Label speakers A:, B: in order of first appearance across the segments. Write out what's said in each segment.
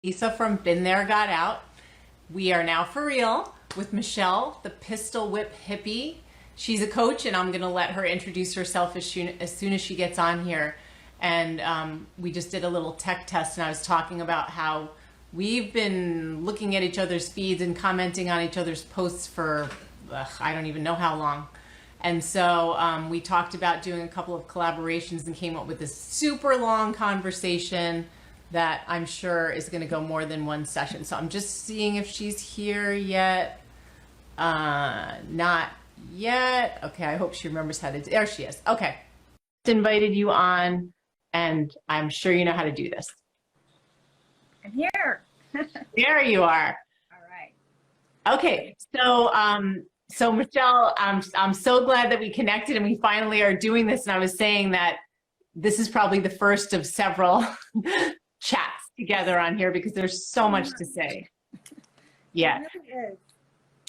A: Lisa from Been There, Got Out. We are now for real with Michelle, the Pistol Whip Hippie. She's a coach, and I'm going to let her introduce herself as soon as she gets on here. And we just did a little tech test, and I was talking about how we've been looking at each other's feeds and commenting on each other's posts for I don't even know how long. And so we talked about doing a couple of collaborations and came up with this super long conversation that I'm sure is going to go more than one session. So I'm just seeing if she's here yet. Not yet. Okay, I hope she remembers how to do. There she is. Okay. Invited you on, and I'm sure you know how to do this.
B: I'm here.
A: There you are.
B: All right.
A: Okay, so Michelle, I'm so glad that we connected and we finally are doing this. And I was saying that this is probably the first of several chats together on here because there's so much to say. Yeah.
B: It really is.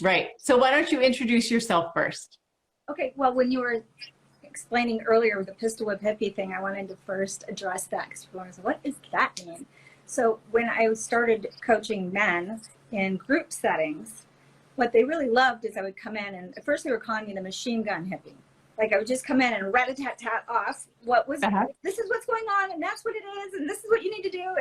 A: Right. So why don't you introduce yourself first?
B: Okay, well, when you were explaining earlier the pistol whip hippie thing, I wanted to first address that because people were like, what does that mean? So when I started coaching men in group settings, what they really loved is I would come in, and at first they were calling me the machine gun hippie. Like I would just come in and rat-a-tat-tat off what was, this is what's going on, and that's what it is, and this is what you need to do.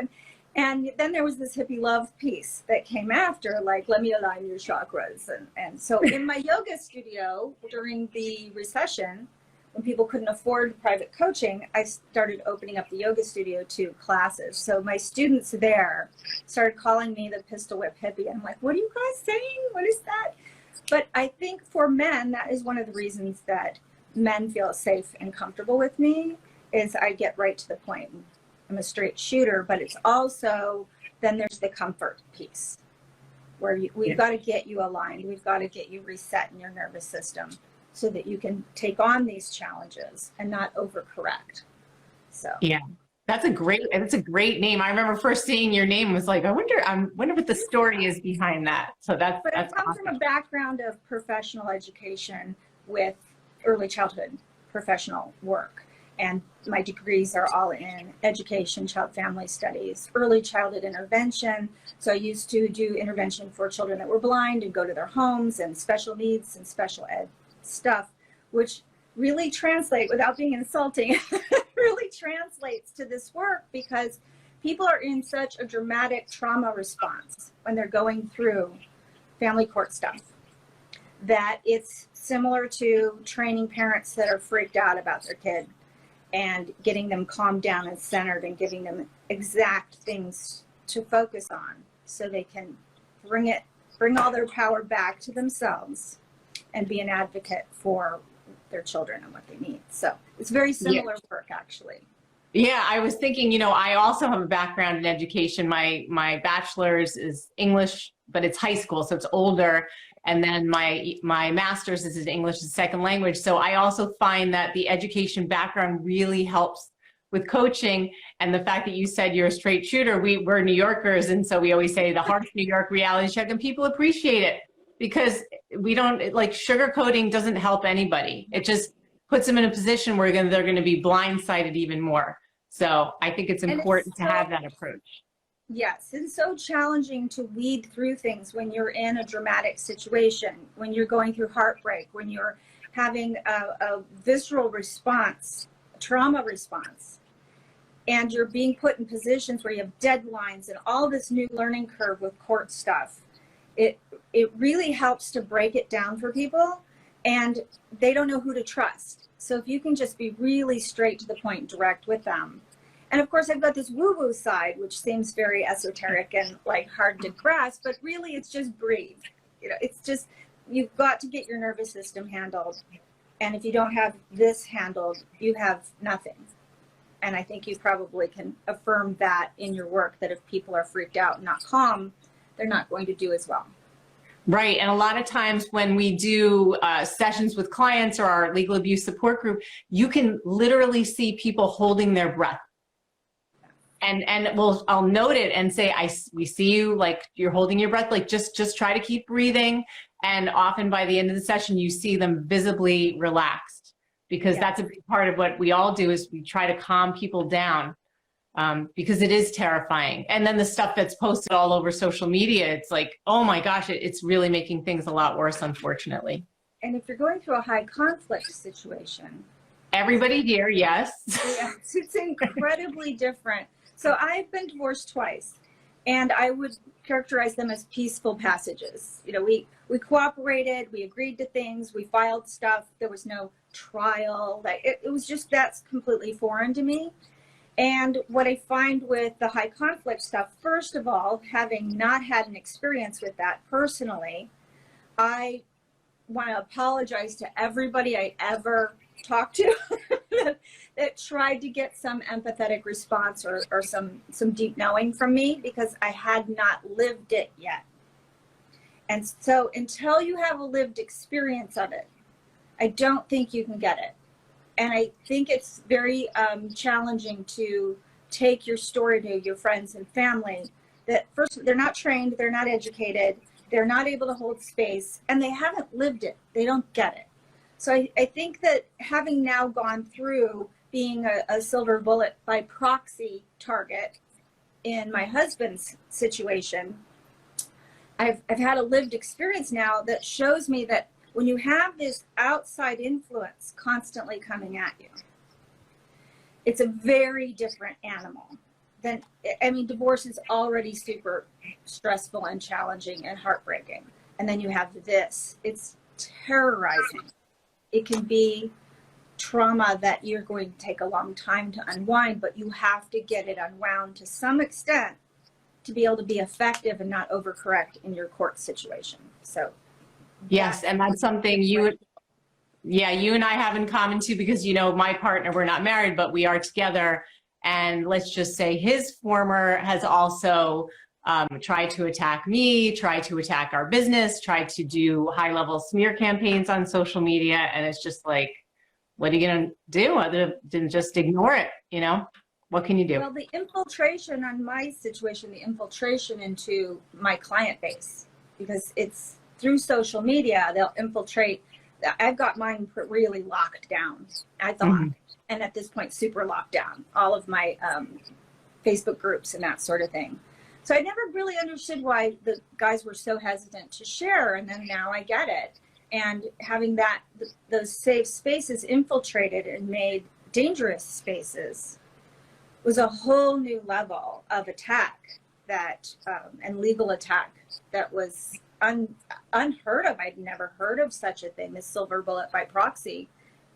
B: And then there was this hippie love piece that came after, like, let me align your chakras. And so in my yoga studio during the recession, when people couldn't afford private coaching, I started opening up the yoga studio to classes. So my students there started calling me the pistol whip hippie. I'm like, what are you guys saying? What is that? But I think for men, that is one of the reasons that men feel safe and comfortable with me, is I get right to the point. I'm a straight shooter, but it's also, then there's the comfort piece where we've got to get you aligned. We've got to get you reset in your nervous system so that you can take on these challenges and not overcorrect. So
A: yeah, that's a great name. I remember first seeing your name was like, I wonder what the story is behind that. So that's
B: I come
A: awesome.
B: from a background of professional education with early childhood professional work. And my degrees are all in education, child family studies, early childhood intervention. So I used to do intervention for children that were blind and go to their homes, and special needs and special ed stuff, which really translate, without being insulting, really translates to this work because people are in such a dramatic trauma response when they're going through family court stuff that it's similar to training parents that are freaked out about their kid and getting them calmed down and centered and giving them exact things to focus on so they can bring all their power back to themselves and be an advocate for their children and what they need. So it's very similar work, actually.
A: Yeah, I was thinking, I also have a background in education. My bachelor's is English, but it's high school, so it's older. And then my master's is in English as a second language. So I also find that the education background really helps with coaching. And the fact that you said you're a straight shooter, we're New Yorkers. And so we always say the harsh New York reality check, and people appreciate it because we don't, like, sugarcoating doesn't help anybody. It just puts them in a position where they're going to be blindsided even more. So I think it's important to have that approach.
B: Yes, it's so challenging to weed through things when you're in a dramatic situation, when you're going through heartbreak, when you're having a visceral response, a trauma response, and you're being put in positions where you have deadlines and all this new learning curve with court stuff. It really helps to break it down for people, and they don't know who to trust. So if you can just be really straight to the point, direct with them. And of course, I've got this woo-woo side, which seems very esoteric and like hard to grasp, but really it's just breathe. It's just, you've got to get your nervous system handled. And if you don't have this handled, you have nothing. And I think you probably can affirm that in your work, that if people are freaked out and not calm, they're not going to do as well.
A: Right. And a lot of times when we do sessions with clients or our legal abuse support group, you can literally see people holding their breath. And I'll note it and say, we see you, like, you're holding your breath, like just try to keep breathing. And often by the end of the session, you see them visibly relaxed, because that's a big part of what we all do, is we try to calm people down. because it is terrifying. And then the stuff that's posted all over social media, it's like, oh my gosh, it's really making things a lot worse, unfortunately.
B: And if you're going through a high conflict situation,
A: everybody here, yes.
B: Yes, it's incredibly different. So I've been divorced twice, and I would characterize them as peaceful passages. You know, we cooperated, we agreed to things, we filed stuff. There was no trial. Like it was just, that's completely foreign to me. And what I find with the high conflict stuff, first of all, having not had an experience with that personally, I want to apologize to everybody I ever talked to that tried to get some empathetic response or some deep knowing from me, because I had not lived it yet. And so until you have a lived experience of it, I don't think you can get it. And I think it's very challenging to take your story to your friends and family that first, they're not trained, they're not educated, they're not able to hold space, and they haven't lived it. They don't get it. So I think that having now gone through being a silver bullet by proxy target in my husband's situation, I've had a lived experience now that shows me that when you have this outside influence constantly coming at you, it's a very different animal than, I mean, divorce is already super stressful and challenging and heartbreaking. And then you have this, it's terrorizing. It can be trauma that you're going to take a long time to unwind, but you have to get it unwound to some extent to be able to be effective and not overcorrect in your court situation. So
A: yes, and that's something you and I have in common too, because, you know, my partner, we're not married, but we are together. And let's just say his former has also tried to attack me, tried to attack our business, tried to do high-level smear campaigns on social media. And it's just like, what are you going to do other than just ignore it? You know, what can you do?
B: Well, the infiltration on my situation, the infiltration into my client base, because it's through social media, they'll infiltrate. I've got mine really locked down, I thought, and at this point, super locked down, all of my Facebook groups and that sort of thing. So I never really understood why the guys were so hesitant to share, and then now I get it. And having that, those safe spaces infiltrated and made dangerous spaces was a whole new level of attack that, and legal attack that was unheard of. I'd never heard of such a thing, this silver bullet by proxy.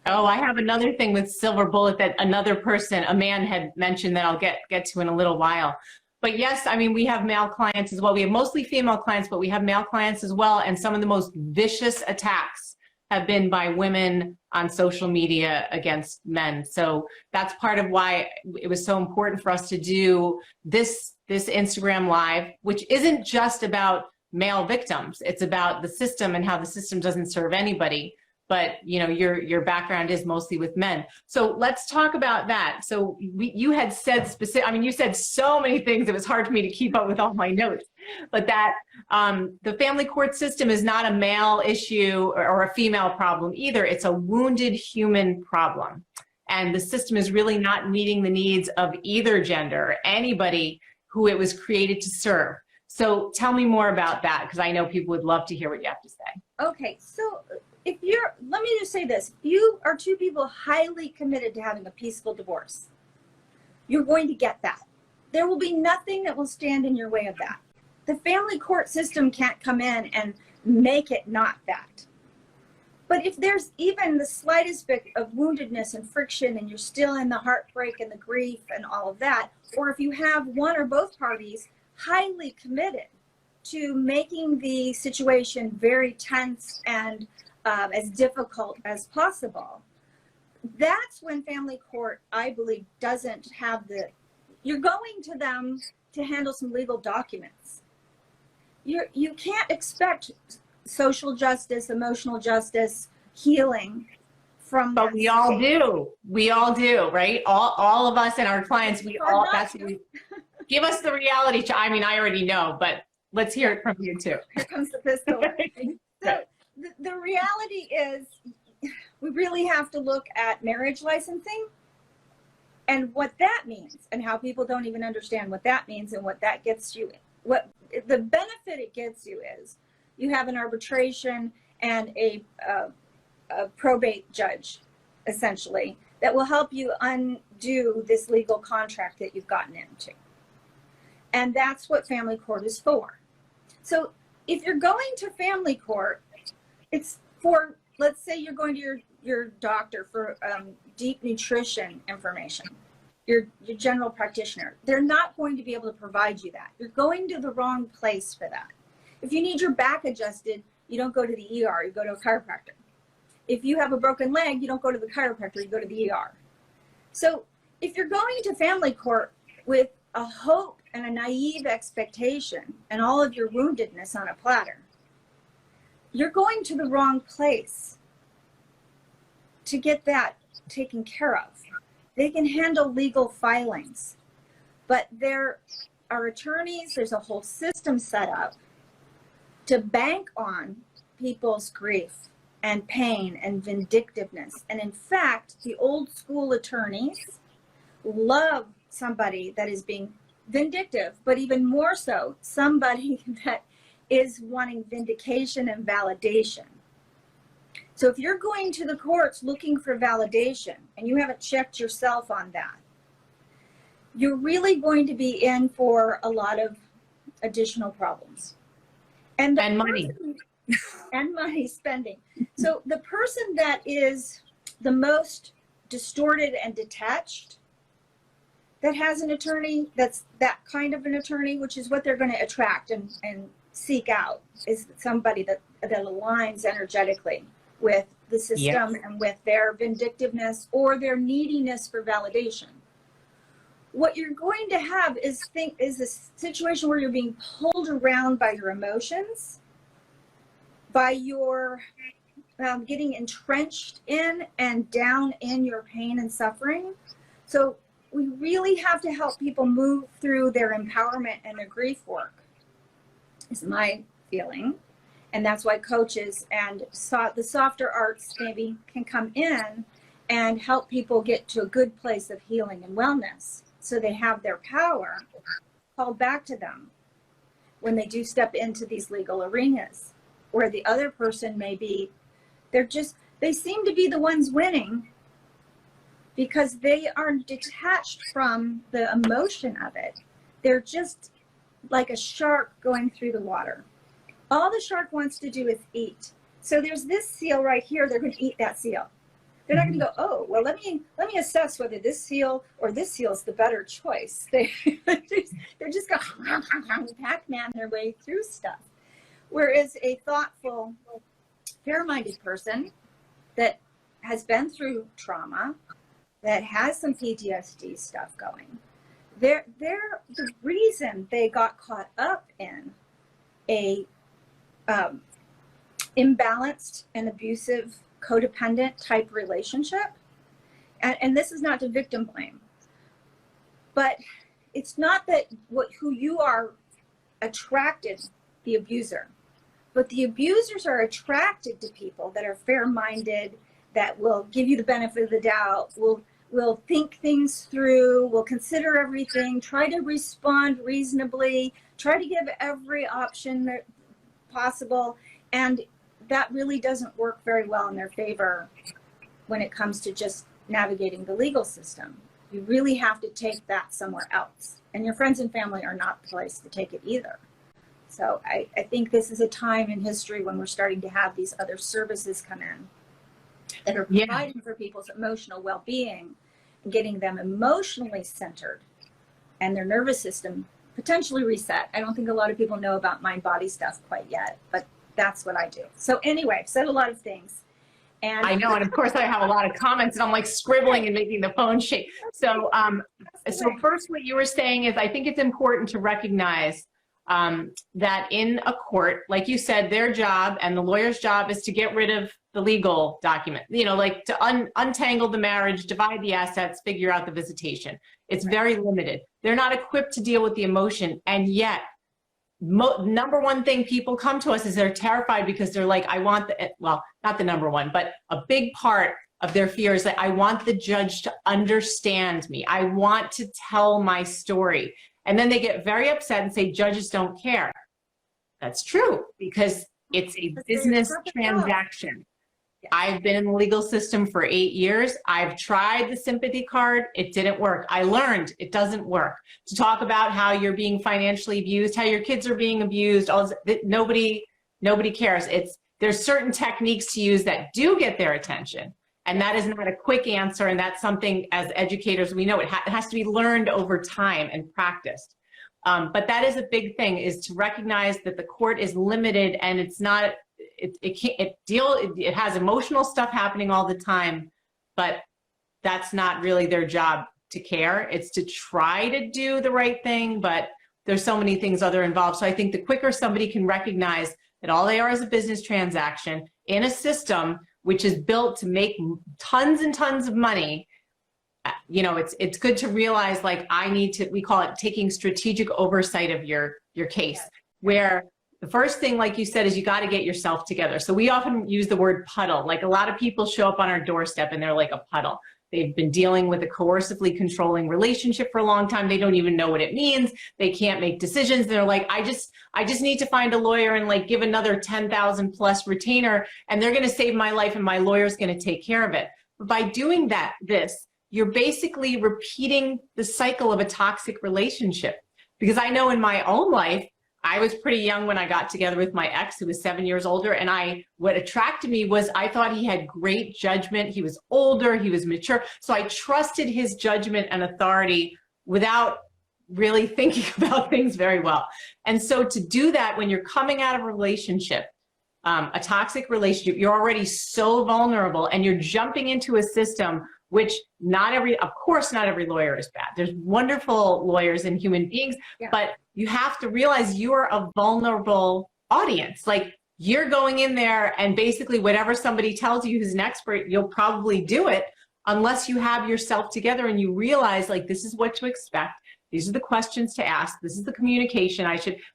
A: Oh, I have another thing with silver bullet that another person, a man, had mentioned that I'll get to in a little while. But yes, I mean, we have male clients as well. We have mostly female clients, but we have male clients as well. And some of the most vicious attacks have been by women on social media against men. So that's part of why it was so important for us to do this Instagram Live, which isn't just about male victims. It's about the system and how the system doesn't serve anybody. But you know, your background is mostly with men. So let's talk about that. So you had said specific, I mean, you said so many things, it was hard for me to keep up with all my notes, but that the family court system is not a male issue or a female problem either. It's a wounded human problem. And the system is really not meeting the needs of either gender, anybody who it was created to serve. So tell me more about that, because I know people would love to hear what you have to say.
B: Okay, so if you're, let me just say this, if you are two people highly committed to having a peaceful divorce, you're going to get that. There will be nothing that will stand in your way of that. The family court system can't come in and make it not that. But if there's even the slightest bit of woundedness and friction and you're still in the heartbreak and the grief and all of that, or if you have one or both parties highly committed to making the situation very tense and as difficult as possible, that's when family court, I believe, doesn't have the, you're going to them to handle some legal documents. You can't expect social justice, emotional justice, healing from
A: But we all do. We all do, right? All of us and our clients, we all, that's what we, give us the reality. I mean, I already know, but let's hear it from you too.
B: Here comes the pistol. So the reality is we really have to look at marriage licensing And what that means, and how people don't even understand what that means and what that gets you, what the benefit it gets you is you have an arbitration and a probate judge, essentially, that will help you undo this legal contract that you've gotten into. And that's what family court is for. So if you're going to family court, it's for, let's say you're going to your doctor for deep nutrition information, your general practitioner. They're not going to be able to provide you that. You're going to the wrong place for that. If you need your back adjusted, you don't go to the ER, you go to a chiropractor. If you have a broken leg, you don't go to the chiropractor, you go to the ER. So if you're going to family court with a hope and a naive expectation and all of your woundedness on a platter, you're going to the wrong place to get that taken care of. They can handle legal filings, but there are attorneys, there's a whole system set up to bank on people's grief and pain and vindictiveness. And in fact, the old school attorneys love somebody that is being vindictive, but even more so, somebody that is wanting vindication and validation. So if you're going to the courts looking for validation and you haven't checked yourself on that, you're really going to be in for a lot of additional problems. And
A: money.
B: And money spending. So the person that is the most distorted and detached, that has an attorney that's that kind of an attorney, which is what they're going to attract and seek out, is somebody that aligns energetically with the system and with their vindictiveness or their neediness for validation. What you're going to have is a situation where you're being pulled around by your emotions, by your getting entrenched in and down in your pain and suffering. So we really have to help people move through their empowerment and their grief work, is my feeling. And that's why coaches and the softer arts maybe can come in and help people get to a good place of healing and wellness, so they have their power called back to them when they do step into these legal arenas, where the other person may be, they seem to be the ones winning because they are detached from the emotion of it. They're just like a shark going through the water. All the shark wants to do is eat. So there's this seal right here, they're going to eat that seal. They're not going to go, oh, well, let me assess whether this seal or this seal is the better choice. They're just going to Pac-Man their way through stuff. Whereas a thoughtful, fair-minded person that has been through trauma, that has some PTSD stuff going, they're the reason they got caught up in a imbalanced and abusive codependent type relationship. And this is not to victim blame, but it's not that who you are attracted the abuser, but the abusers are attracted to people that are fair-minded, that will give you the benefit of the doubt, will think things through, will consider everything, try to respond reasonably, try to give every option possible. And that really doesn't work very well in their favor when it comes to just navigating the legal system. You really have to take that somewhere else. And your friends and family are not the place to take it either. So I think this is a time in history when we're starting to have these other services come in that are providing for people's emotional well-being, and getting them emotionally centered and their nervous system potentially reset. I don't think a lot of people know about mind-body stuff quite yet, but that's what I do. So anyway, I've said a lot of things. And
A: I know, and of course I have a lot of comments, and I'm like scribbling and making the phone shake. So, first what you were saying is I think it's important to recognize that in a court, like you said, their job and the lawyer's job is to get rid of the legal document, like to untangle the marriage, divide the assets, figure out the visitation. It's very limited. They're not equipped to deal with the emotion, and yet number one thing people come to us is they're terrified because they're like, I want well, not the number one, but a big part of their fears. That I want the judge to understand me. I want to tell my story. And then they get very upset and say, judges don't care. That's true, because it's a business transaction. I've been in the legal system for 8 years. I've tried the sympathy card. It didn't work. I learned it doesn't work. To talk about how you're being financially abused, how your kids are being abused, all this, nobody cares. There's certain techniques to use that do get their attention. And that is not a quick answer. And that's something as educators, we know it has to be learned over time and practiced. But that is a big thing, is to recognize that the court is limited, and it's not, it has emotional stuff happening all the time, but that's not really their job to care. It's to try to do the right thing, but there's so many things other involved. So I think the quicker somebody can recognize that all they are is a business transaction in a system which is built to make tons and tons of money, you know, it's good to realize, like, we call it taking strategic oversight of your case, where the first thing, like you said, is you got to get yourself together. So we often use the word puddle. Like, a lot of people show up on our doorstep and they're like a puddle. They've been dealing with a coercively controlling relationship for a long time. They don't even know what it means. They can't make decisions. They're like, I just need to find a lawyer and like give another 10,000 plus retainer, and they're going to save my life and my lawyer's going to take care of it. But by doing this, you're basically repeating the cycle of a toxic relationship. Because I know in my own life, I was pretty young when I got together with my ex, who was 7 years older. And what attracted me was I thought he had great judgment. He was older, he was mature. So I trusted his judgment and authority without really thinking about things very well. And so to do that, when you're coming out of a relationship, a toxic relationship, you're already so vulnerable, and you're jumping into a system which of course not every lawyer is bad. There's wonderful lawyers and human beings, but you have to realize you're a vulnerable audience. Like, you're going in there and basically whatever somebody tells you who's an expert, you'll probably do it unless you have yourself together and you realize, like, this is what to expect. These are the questions to ask. This is the communication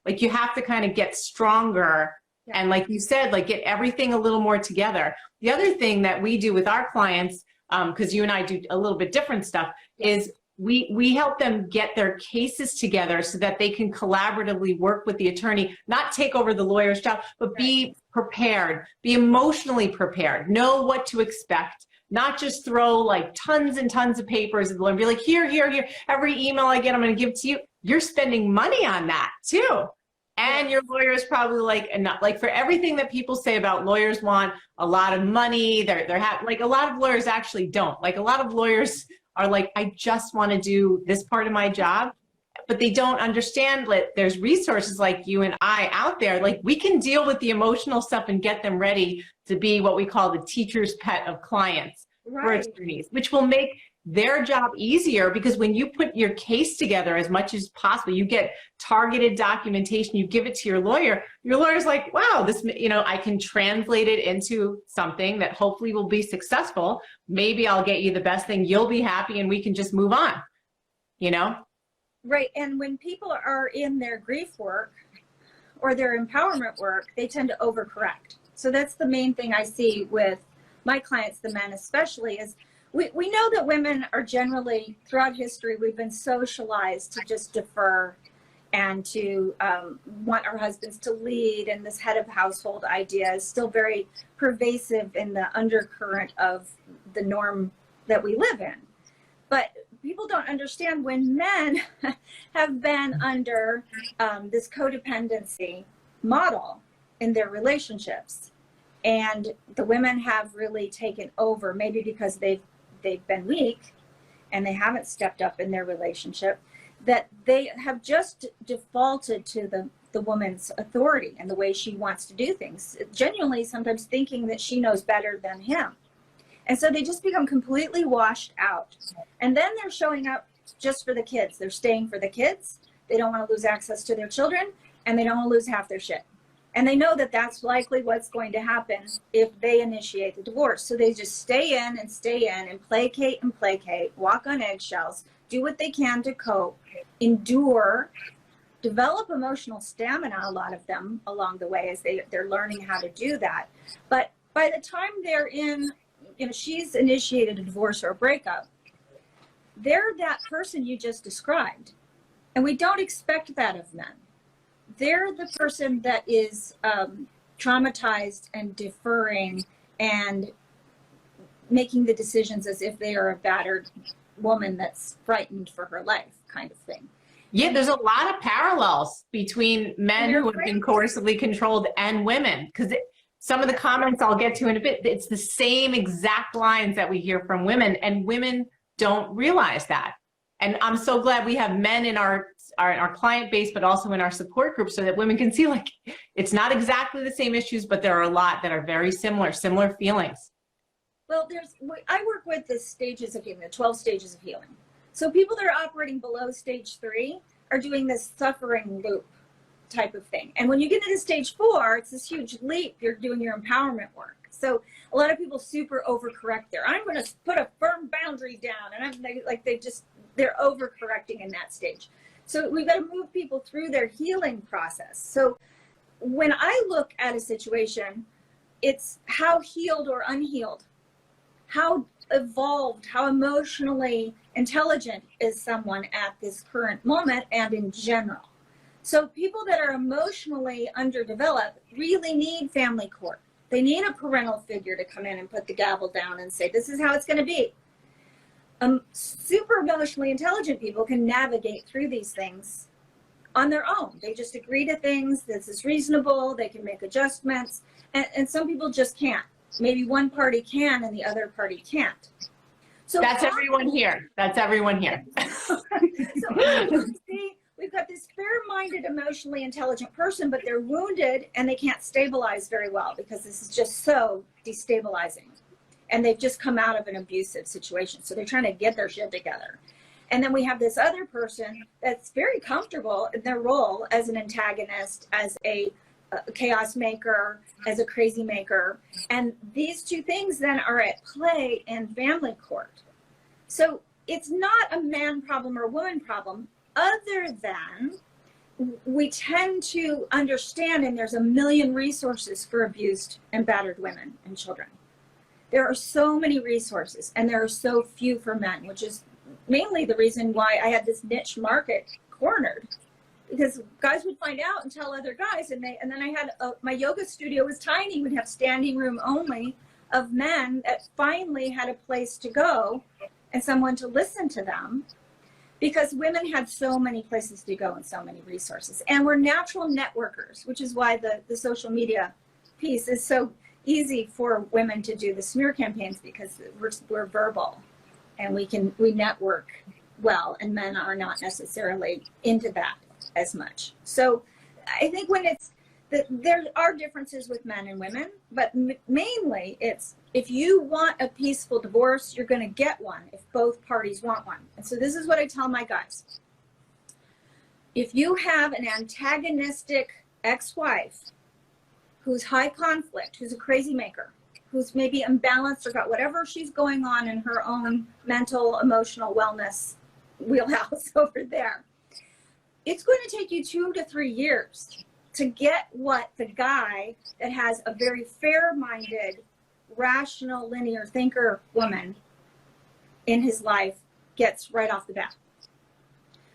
A: you have to kind of get stronger. And like you said, like, get everything a little more together. The other thing that we do with our clients, because you and I do a little bit different stuff, is we help them get their cases together so that they can collaboratively work with the attorney, not take over the lawyer's job, but be prepared, be emotionally prepared, know what to expect, not just throw like tons and tons of papers and be like, here, every email I get, I'm going to give to you. You're spending money on that too. And your lawyer is probably like for everything that people say about lawyers want a lot of money, like, a lot of lawyers actually don't. Like, a lot of lawyers are like, I just want to do this part of my job, but they don't understand that there's resources like you and I out there. Like, we can deal with the emotional stuff and get them ready to be what we call the teacher's pet of clients for attorneys, which will make their job easier, because when you put your case together as much as possible, you get targeted documentation, you give it to your lawyer's like, wow, this, I can translate it into something that hopefully will be successful. Maybe I'll get you the best thing, you'll be happy, and we can just move on,
B: Right. And when people are in their grief work or their empowerment work, they tend to overcorrect. So that's the main thing I see with my clients, the men especially, is we know that women are generally, throughout history, we've been socialized to just defer and to want our husbands to lead, and this head of household idea is still very pervasive in the undercurrent of the norm that we live in. But people don't understand when men have been under this codependency model in their relationships, and the women have really taken over, maybe because they've been weak and they haven't stepped up in their relationship, that they have just defaulted to the woman's authority and the way she wants to do things, genuinely sometimes thinking that she knows better than him. And so they just become completely washed out. And then they're showing up just for the kids. They're staying for the kids. They don't want to lose access to their children, and they don't want to lose half their shit. And they know that that's likely what's going to happen if they initiate the divorce. So they just stay in and placate, walk on eggshells, do what they can to cope, endure, develop emotional stamina, a lot of them along the way as they're learning how to do that. But by the time they're in she's initiated a divorce or a breakup. They're that person you just described. And we don't expect that of men. They're the person that is traumatized and deferring and making the decisions as if they are a battered woman that's frightened for her life, kind of thing.
A: Yeah, there's a lot of parallels between men who have been coercively controlled and women, because some of the comments I'll get to in a bit, it's the same exact lines that we hear from women, and women don't realize that. And I'm so glad we have men in our client base, but also in our support group, so that women can see, like, it's not exactly the same issues, but there are a lot that are very similar feelings.
B: Well, I work with the stages of healing, the 12 stages of healing. So people that are operating below stage 3 are doing this suffering loop type of thing. And when you get into stage 4, it's this huge leap. You're doing your empowerment work. So a lot of people super overcorrect there. I'm going to put a firm boundary down, and they're overcorrecting in that stage. So we've got to move people through their healing process. So when I look at a situation, it's how healed or unhealed, how evolved, how emotionally intelligent is someone at this current moment and in general. So people that are emotionally underdeveloped really need family court. They need a parental figure to come in and put the gavel down and say, this is how it's going to be. Super emotionally intelligent people can navigate through these things on their own. They just agree to things. This is reasonable. They can make adjustments. And some people just can't. Maybe one party can and the other party can't. So
A: that's everyone here. That's everyone here.
B: So see, we've got this fair-minded, emotionally intelligent person, but they're wounded and they can't stabilize very well because this is just so destabilizing. And they've just come out of an abusive situation. So they're trying to get their shit together. And then we have this other person that's very comfortable in their role as an antagonist, as a chaos maker, as a crazy maker. And these two things then are at play in family court. So it's not a man problem or a woman problem, other than we tend to understand, and there's a million resources for abused and battered women and children. There are so many resources, and there are so few for men, which is mainly the reason why I had this niche market cornered. Because guys would find out and tell other guys, and then I had my yoga studio was tiny. We'd have standing room only of men that finally had a place to go and someone to listen to them, because women had so many places to go and so many resources. And we're natural networkers, which is why the social media piece is so easy for women to do the smear campaigns, because we're verbal and we network well, and men are not necessarily into that as much. So I think there are differences with men and women, but mainly it's, if you want a peaceful divorce, you're going to get one if both parties want one. And so this is what I tell my guys. If you have an antagonistic ex-wife who's high conflict, who's a crazy maker, who's maybe imbalanced or got whatever she's going on in her own mental, emotional wellness wheelhouse over there, it's going to take you 2 to 3 years to get what the guy that has a very fair-minded, rational, linear thinker woman in his life gets right off the bat.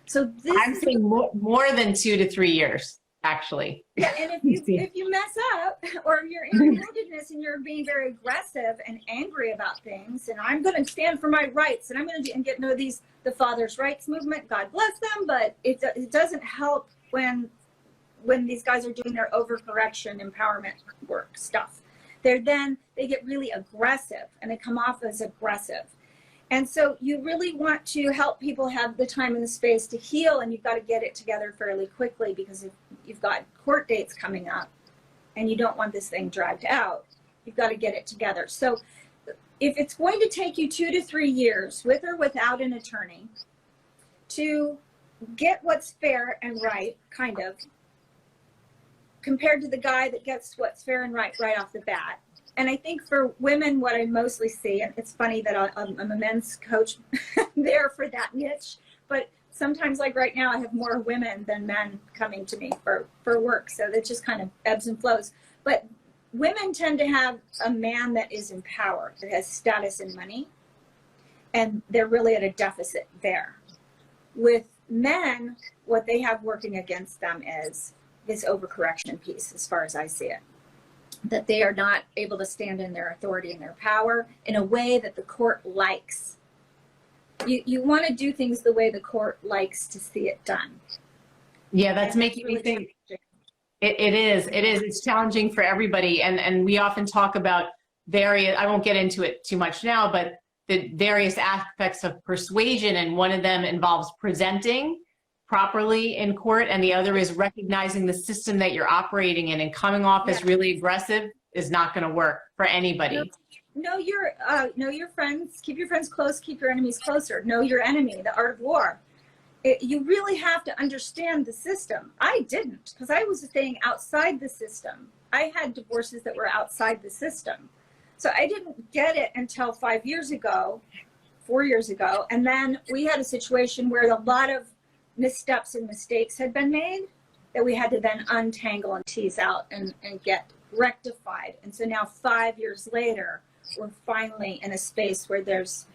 B: So
A: I'm saying more than 2 to 3 years, actually.
B: Yeah, and if you mess up, or you're in woundedness and you're being very aggressive and angry about things, and I'm going to stand for my rights, and I'm going to get into the father's rights movement, God bless them, but it doesn't help when these guys are doing their overcorrection empowerment work stuff. They get really aggressive, and they come off as aggressive. And so you really want to help people have the time and the space to heal, and you've got to get it together fairly quickly, because if you've got court dates coming up and you don't want this thing dragged out, you've got to get it together. So if it's going to take you 2 to 3 years, with or without an attorney, to get what's fair and right, kind of, compared to the guy that gets what's fair and right off the bat. And I think for women, what I mostly see, and it's funny that I'm a men's coach there for that niche, but sometimes, like right now, I have more women than men coming to me for work. So that just kind of ebbs and flows. But women tend to have a man that is in power, that has status and money, and they're really at a deficit there. With men, what they have working against them is this overcorrection piece, as far as I see it, that they are not able to stand in their authority and their power in a way that the court likes. You want to do things the way the court likes to see it done.
A: Yeah, that's making me think. It is. It's challenging for everybody. And we often talk about various, I won't get into it too much now, but the various aspects of persuasion. And one of them involves presenting properly in court. And the other is recognizing the system that you're operating in, and coming off as really aggressive is not going to work for anybody.
B: Know your friends, keep your friends close, keep your enemies closer. Know your enemy, the art of war. You really have to understand the system. I didn't, because I was staying outside the system. I had divorces that were outside the system. So I didn't get it until 5 years ago, 4 years ago. And then we had a situation where a lot of missteps and mistakes had been made that we had to then untangle and tease out and get rectified. And so now 5 years later, we're finally in a space where there's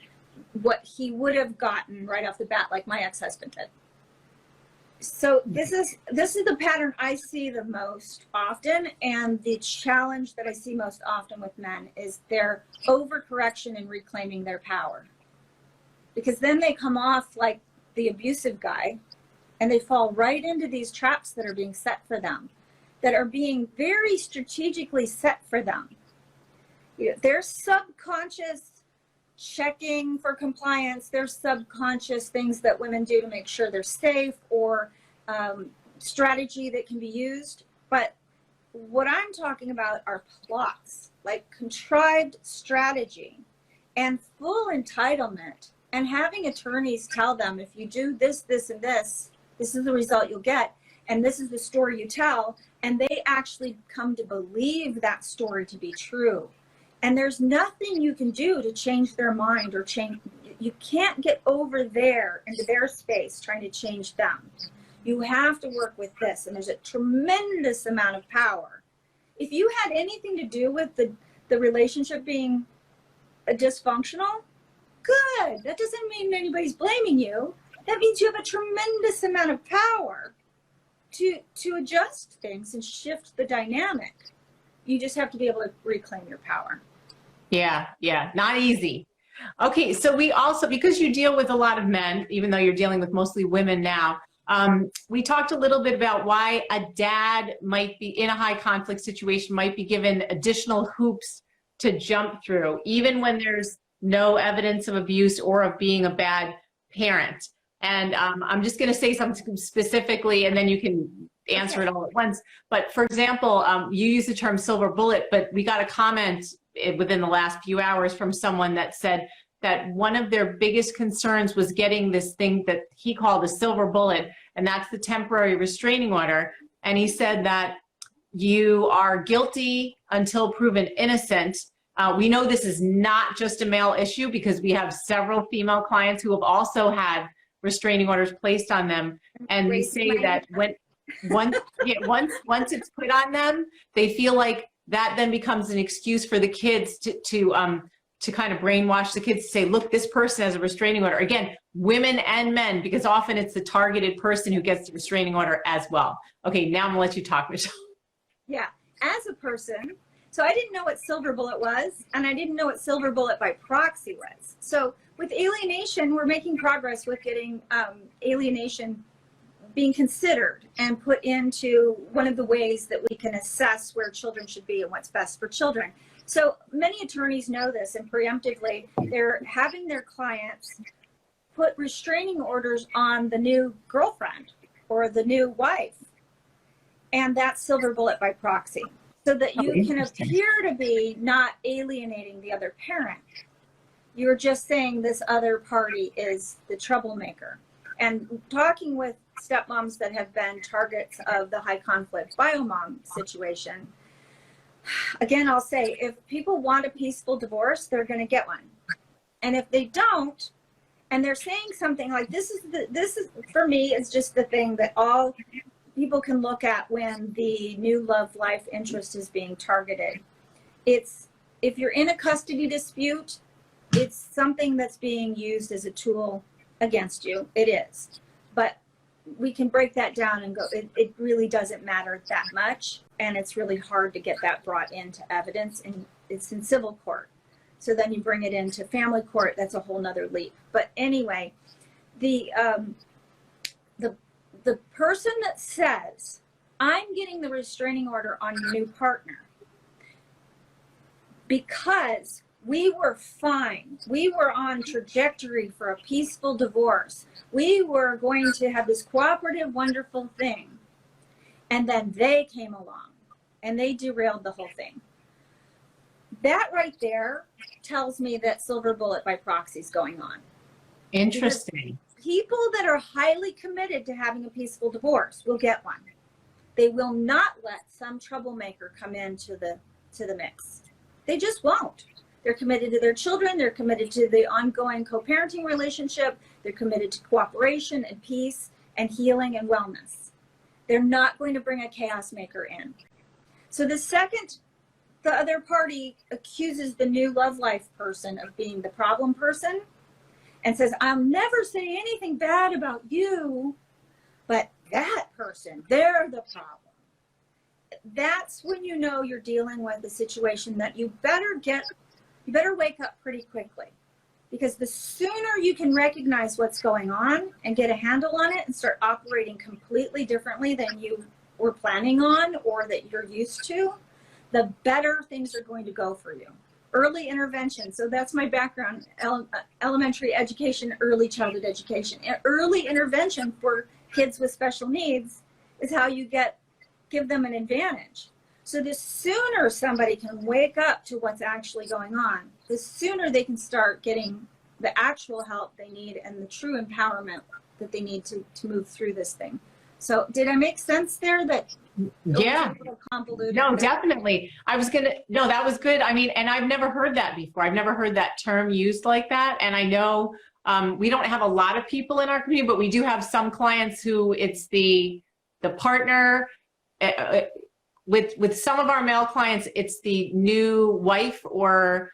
B: what he would have gotten right off the bat, like my ex-husband did. So this is the pattern I see the most often, and the challenge that I see most often with men is their overcorrection and reclaiming their power. Because then they come off like the abusive guy, and they fall right into these traps that are being set for them, that are being very strategically set for them. Their subconscious checking for compliance, there's subconscious things that women do to make sure they're safe, or strategy that can be used. But what I'm talking about are plots, like contrived strategy and full entitlement, and having attorneys tell them, if you do this, this, and this, this is the result you'll get, and this is the story you tell, and they actually come to believe that story to be true. And there's nothing you can do to change their mind or change. You can't get over there into their space trying to change them. You have to work with this. And there's a tremendous amount of power. If you had anything to do with the relationship being dysfunctional, good. That doesn't mean anybody's blaming you. That means you have a tremendous amount of power to adjust things and shift the dynamic. You just have to be able to reclaim your power.
A: Yeah, not easy. Okay, so we also, because you deal with a lot of men, even though you're dealing with mostly women now, we talked a little bit about why a dad might be in a high conflict situation, might be given additional hoops to jump through, even when there's no evidence of abuse or of being a bad parent. And I'm just going to say something specifically, and then you can answer it all at once. But for example, you use the term silver bullet, but we got a comment within the last few hours from someone that said that one of their biggest concerns was getting this thing that he called a silver bullet, and that's the temporary restraining order. And he said that you are guilty until proven innocent. We know this is not just a male issue, because we have several female clients who have also had restraining orders placed on them, and we say that once it's put on them, they feel like that then becomes an excuse for the kids to kind of brainwash the kids to say, look, this person has a restraining order. Again, women and men, because often it's the targeted person who gets the restraining order as well. Okay, now I'm gonna let you talk, Michelle.
B: Yeah, as a person, so I didn't know what silver bullet was, and I didn't know what silver bullet by proxy was. So with alienation, we're making progress with getting alienation being considered and put into one of the ways that we can assess where children should be and what's best for children. So many attorneys know this, and preemptively, they're having their clients put restraining orders on the new girlfriend or the new wife. And that's silver bullet by proxy, so that you can appear to be not alienating the other parent. You're just saying this other party is the troublemaker. And talking with stepmoms that have been targets of the high conflict biomom situation, again, I'll say, if people want a peaceful divorce, they're going to get one. And if they don't, and they're saying something like, this is for me, is just the thing that all people can look at when the new love life interest is being targeted. It's, if you're in a custody dispute, it's something that's being used as a tool against you. It is. But we can break that down and go, it really doesn't matter that much. And it's really hard to get that brought into evidence, and it's in civil court. So then you bring it into family court, that's a whole nother leap. But anyway, the person that says, I'm getting the restraining order on your new partner because we were fine. We were on trajectory for a peaceful divorce. We were going to have this cooperative, wonderful thing. And then they came along and they derailed the whole thing. That right there tells me that silver bullet by proxy is going on.
A: Interesting.
B: Because people that are highly committed to having a peaceful divorce will get one. They will not let some troublemaker come into the mix. They just won't. They're committed to their children. They're committed to the ongoing co-parenting relationship. They're committed to cooperation and peace and healing and wellness. They're not going to bring a chaos maker in. So the second the other party accuses the new love life person of being the problem person and says, I'll never say anything bad about you, but that person, they're the problem. That's when you know you're dealing with a situation that you better wake up pretty quickly, because the sooner you can recognize what's going on and get a handle on it and start operating completely differently than you were planning on or that you're used to, the better things are going to go for you. Early intervention. So that's my background, elementary education, early childhood education. And early intervention for kids with special needs is how you give them an advantage. So the sooner somebody can wake up to what's actually going on, the sooner they can start getting the actual help they need and the true empowerment that they need to move through this thing. So did I make sense there?
A: Yeah.
B: Convoluted.
A: No, definitely. No, that was good. I mean, and I've never heard that before. I've never heard that term used like that. And I know we don't have a lot of people in our community, but we do have some clients who it's the partner. With some of our male clients, it's the new wife or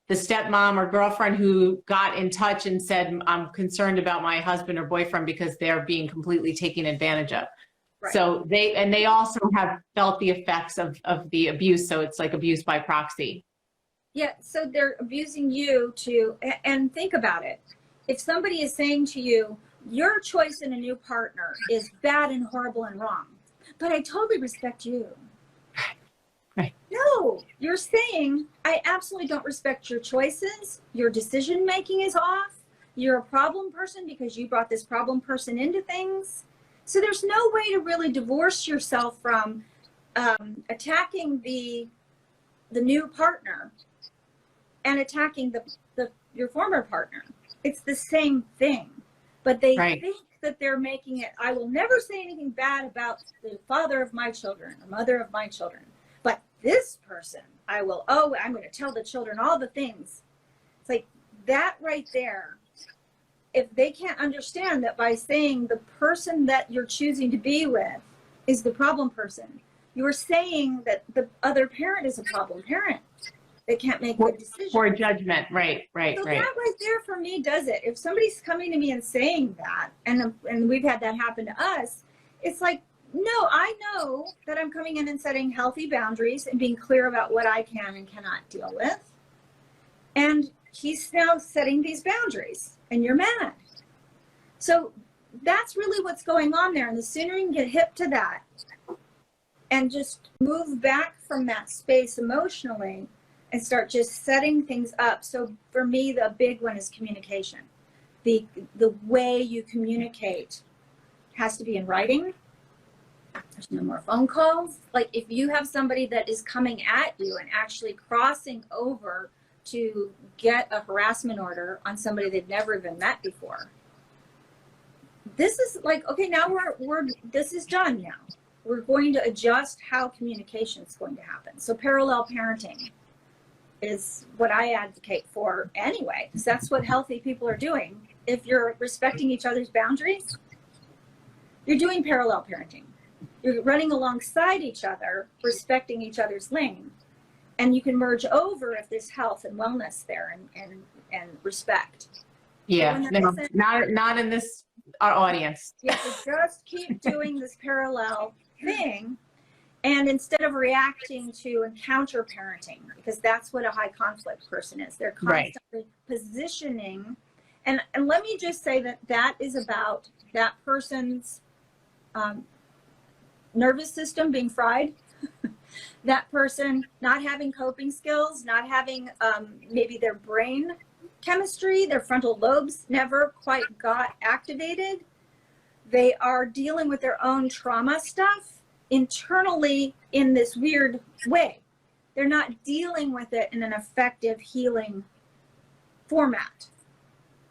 A: the stepmom or girlfriend who got in touch and said, I'm concerned about my husband or boyfriend because they're being completely taken advantage of. Right. So they also have felt the effects of the abuse. So it's like abuse by proxy.
B: Yeah. So they're abusing you and think about it. If somebody is saying to you, your choice in a new partner is bad and horrible and wrong, but I totally respect you.
A: Right.
B: No, you're saying, I absolutely don't respect your choices. Your decision-making is off. You're a problem person because you brought this problem person into things. So there's no way to really divorce yourself from attacking the new partner and attacking your former partner. It's the same thing, but they
A: right.
B: think that they're making it, I will never say anything bad about the father of my children or mother of my children. But this person, I'm going to tell the children all the things. It's like that right there. If they can't understand that by saying the person that you're choosing to be with is the problem person, you're saying that the other parent is a problem parent. They can't make good decisions. For
A: judgment, right. So
B: that right there for me does it. If somebody's coming to me and saying that, and we've had that happen to us, it's like, no, I know that I'm coming in and setting healthy boundaries and being clear about what I can and cannot deal with. And he's now setting these boundaries and you're mad. So that's really what's going on there. And the sooner you can get hip to that and just move back from that space emotionally and start just setting things up. So for me, the big one is communication. The way you communicate has to be in writing. There's no more phone calls. Like if you have somebody that is coming at you and actually crossing over to get a harassment order on somebody they've never even met before, this is like, okay, now this is done now. We're going to adjust how communication is going to happen. So parallel parenting is what I advocate for anyway, because that's what healthy people are doing. If you're respecting each other's boundaries, you're doing parallel parenting. You're running alongside each other, respecting each other's lane. And you can merge over if there's health and wellness there and respect.
A: Yeah, no, not in this our audience.
B: You have to just keep doing this parallel thing. And instead of reacting to and counter parenting, because that's what a high conflict person is. They're constantly positioning. And let me just say that is about that person's nervous system being fried. That person not having coping skills, not having maybe their brain chemistry, their frontal lobes never quite got activated. They are dealing with their own trauma stuff internally in this weird way. They're not dealing with it in an effective healing format.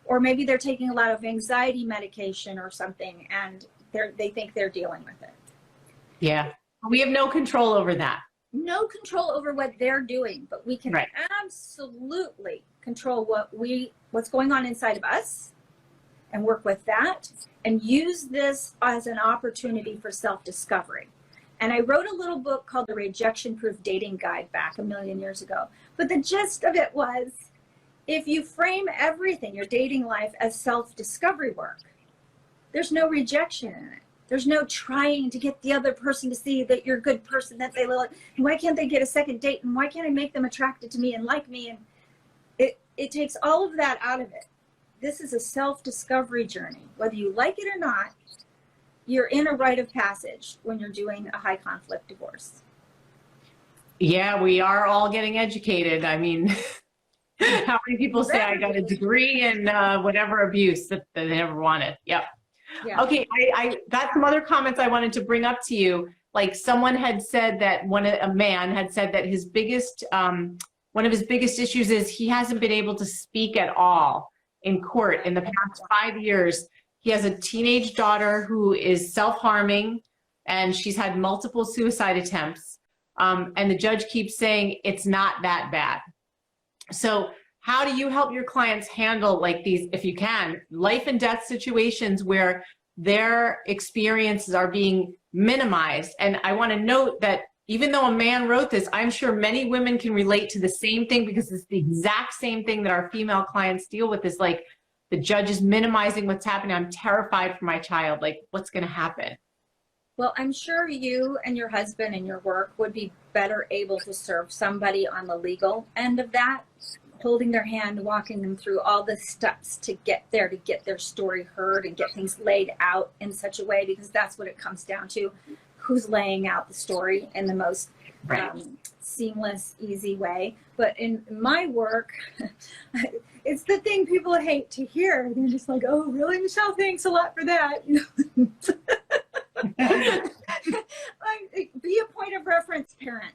B: Or maybe they're taking a lot of anxiety medication or something, and they think they're dealing with it.
A: Yeah, we have no control over that.
B: No control over what they're doing, but we can absolutely control what's going on inside of us and work with that and use this as an opportunity for self-discovery. And I wrote a little book called the Rejection-Proof Dating Guide back a million years ago. But the gist of it was, if you frame everything, your dating life, as self-discovery work, there's no rejection in it. There's no trying to get the other person to see that you're a good person, that they love. Why can't they get a second date? And why can't I make them attracted to me and like me? And it takes all of that out of it. This is a self-discovery journey. Whether you like it or not, you're in a rite of passage when you're doing a high conflict divorce.
A: Yeah, we are all getting educated. I mean, how many people say I got a degree in whatever abuse that they never wanted? Yep. Yeah. Okay, I got some other comments I wanted to bring up to you. Like someone had said that a man had said that his biggest, one of his biggest issues is he hasn't been able to speak at all in court in the past 5 years. He has a teenage daughter who is self-harming, and she's had multiple suicide attempts. And the judge keeps saying it's not that bad. So how do you help your clients handle like these, if you can, life and death situations where their experiences are being minimized? And I want to note that even though a man wrote this, I'm sure many women can relate to the same thing, because it's the exact same thing that our female clients deal with, is like the judge is minimizing what's happening. I'm terrified for my child. Like, what's going to happen?
B: Well, I'm sure you and your husband and your work would be better able to serve somebody on the legal end of that, holding their hand, walking them through all the steps to get there, to get their story heard and get things laid out in such a way, because that's what it comes down to. Who's laying out the story in the most seamless, easy way. But in my work, it's the thing people hate to hear. They're just like, oh, really, Michelle? Thanks a lot for that. Be a point of reference parent.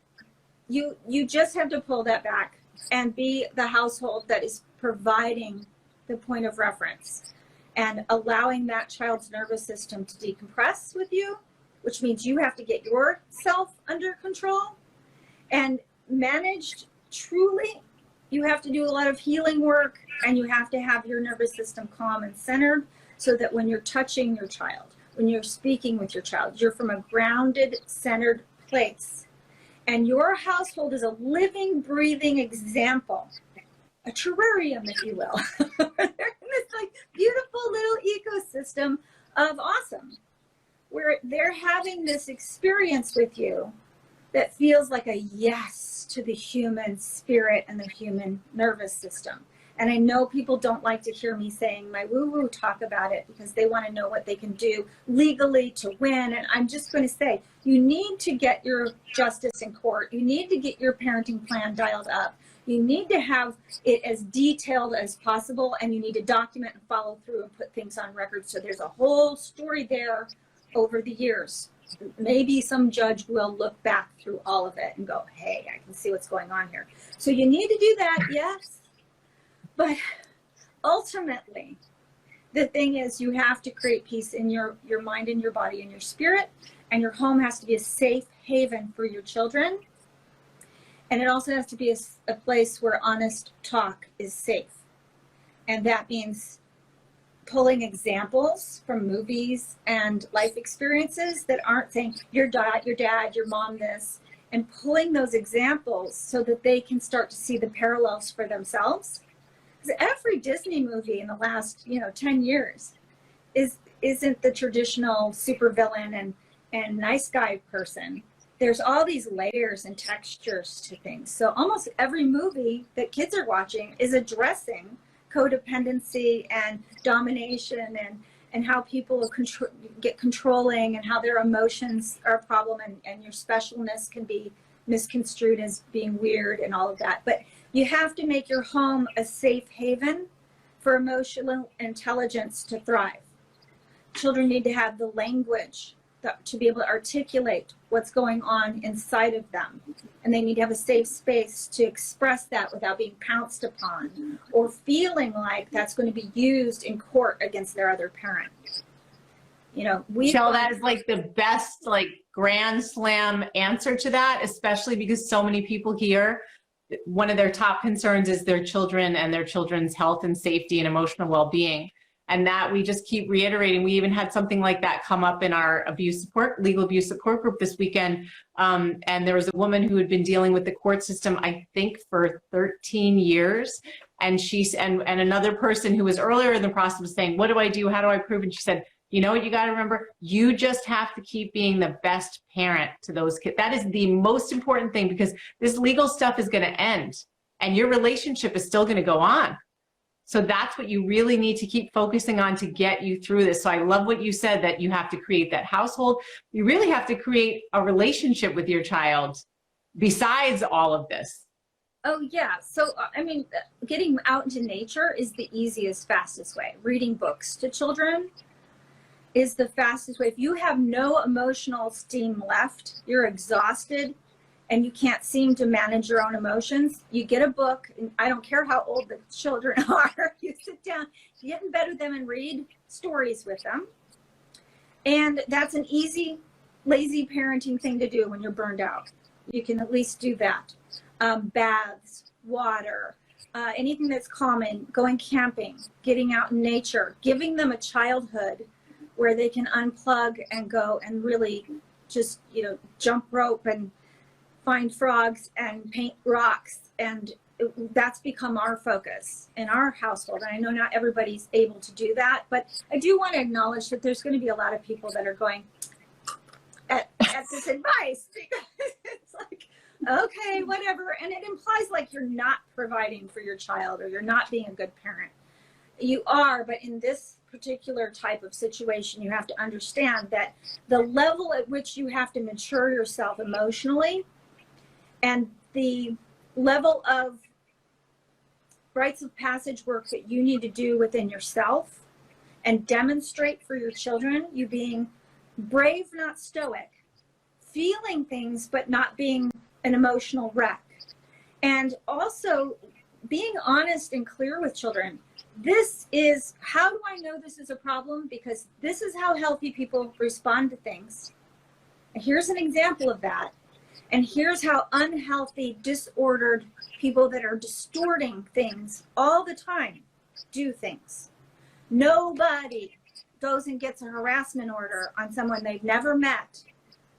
B: You just have to pull that back and be the household that is providing the point of reference and allowing that child's nervous system to decompress with you, which means you have to get yourself under control and managed truly. You have to do a lot of healing work, and you have to have your nervous system calm and centered so that when you're touching your child, when you're speaking with your child, you're from a grounded, centered place. And your household is a living, breathing example, a terrarium, if you will. They're in this like beautiful little ecosystem of awesome, where they're having this experience with you that feels like a yes to the human spirit and the human nervous system. And I know people don't like to hear me saying my woo-woo talk about it, because they want to know what they can do legally to win. And I'm just going to say, you need to get your justice in court. You need to get your parenting plan dialed up. You need to have it as detailed as possible, and you need to document and follow through and put things on record. So there's a whole story there over the years. Maybe some judge will look back through all of it and go, hey, I can see what's going on here. So you need to do that, yes. But ultimately, the thing is, you have to create peace in your mind and your body and your spirit, and your home has to be a safe haven for your children. And it also has to be a place where honest talk is safe. And that means pulling examples from movies and life experiences that aren't saying your dad, your mom this, and pulling those examples so that they can start to see the parallels for themselves. Because every Disney movie in the last 10 years isn't the traditional supervillain and nice guy person. There's all these layers and textures to things. So almost every movie that kids are watching is addressing codependency and domination and how people get controlling and how their emotions are a problem, and your specialness can be misconstrued as being weird and all of that. But you have to make your home a safe haven for emotional intelligence to thrive. Children need to have the language to be able to articulate what's going on inside of them. And they need to have a safe space to express that without being pounced upon or feeling like that's going to be used in court against their other parent.
A: Michelle, that is like the best, like, grand slam answer to that, especially because so many people here, one of their top concerns is their children and their children's health and safety and emotional well-being. And that we just keep reiterating. We even had something like that come up in our legal abuse support group this weekend. And there was a woman who had been dealing with the court system, I think, for 13 years. And and another person who was earlier in the process was saying, what do I do? How do I prove? And she said, you know what you got to remember? You just have to keep being the best parent to those kids. That is the most important thing, because this legal stuff is going to end and your relationship is still going to go on. So that's what you really need to keep focusing on to get you through this. So I love what you said, that you have to create that household. You really have to create a relationship with your child besides all of this.
B: Oh, yeah. So, I mean, getting out into nature is the easiest, fastest way. Reading books to children is the fastest way. If you have no emotional steam left, you're exhausted, and you can't seem to manage your own emotions, you get a book, and I don't care how old the children are, you sit down, you get in bed with them and read stories with them. And that's an easy, lazy parenting thing to do when you're burned out. You can at least do that. Baths, water, anything that's common, going camping, getting out in nature, giving them a childhood where they can unplug and go and really just, jump rope and find frogs and paint rocks. And that's become our focus in our household. And I know not everybody's able to do that, but I do want to acknowledge that there's going to be a lot of people that are going at this advice, because it's like, okay, whatever. And it implies like you're not providing for your child or you're not being a good parent. You are, but in this particular type of situation, you have to understand that the level at which you have to mature yourself emotionally and the level of rites of passage work that you need to do within yourself and demonstrate for your children, you being brave, not stoic, feeling things, but not being an emotional wreck. And also being honest and clear with children. This is, how do I know this is a problem? Because this is how healthy people respond to things. And here's an example of that. And here's how unhealthy, disordered people that are distorting things all the time do things. Nobody goes and gets a harassment order on someone they've never met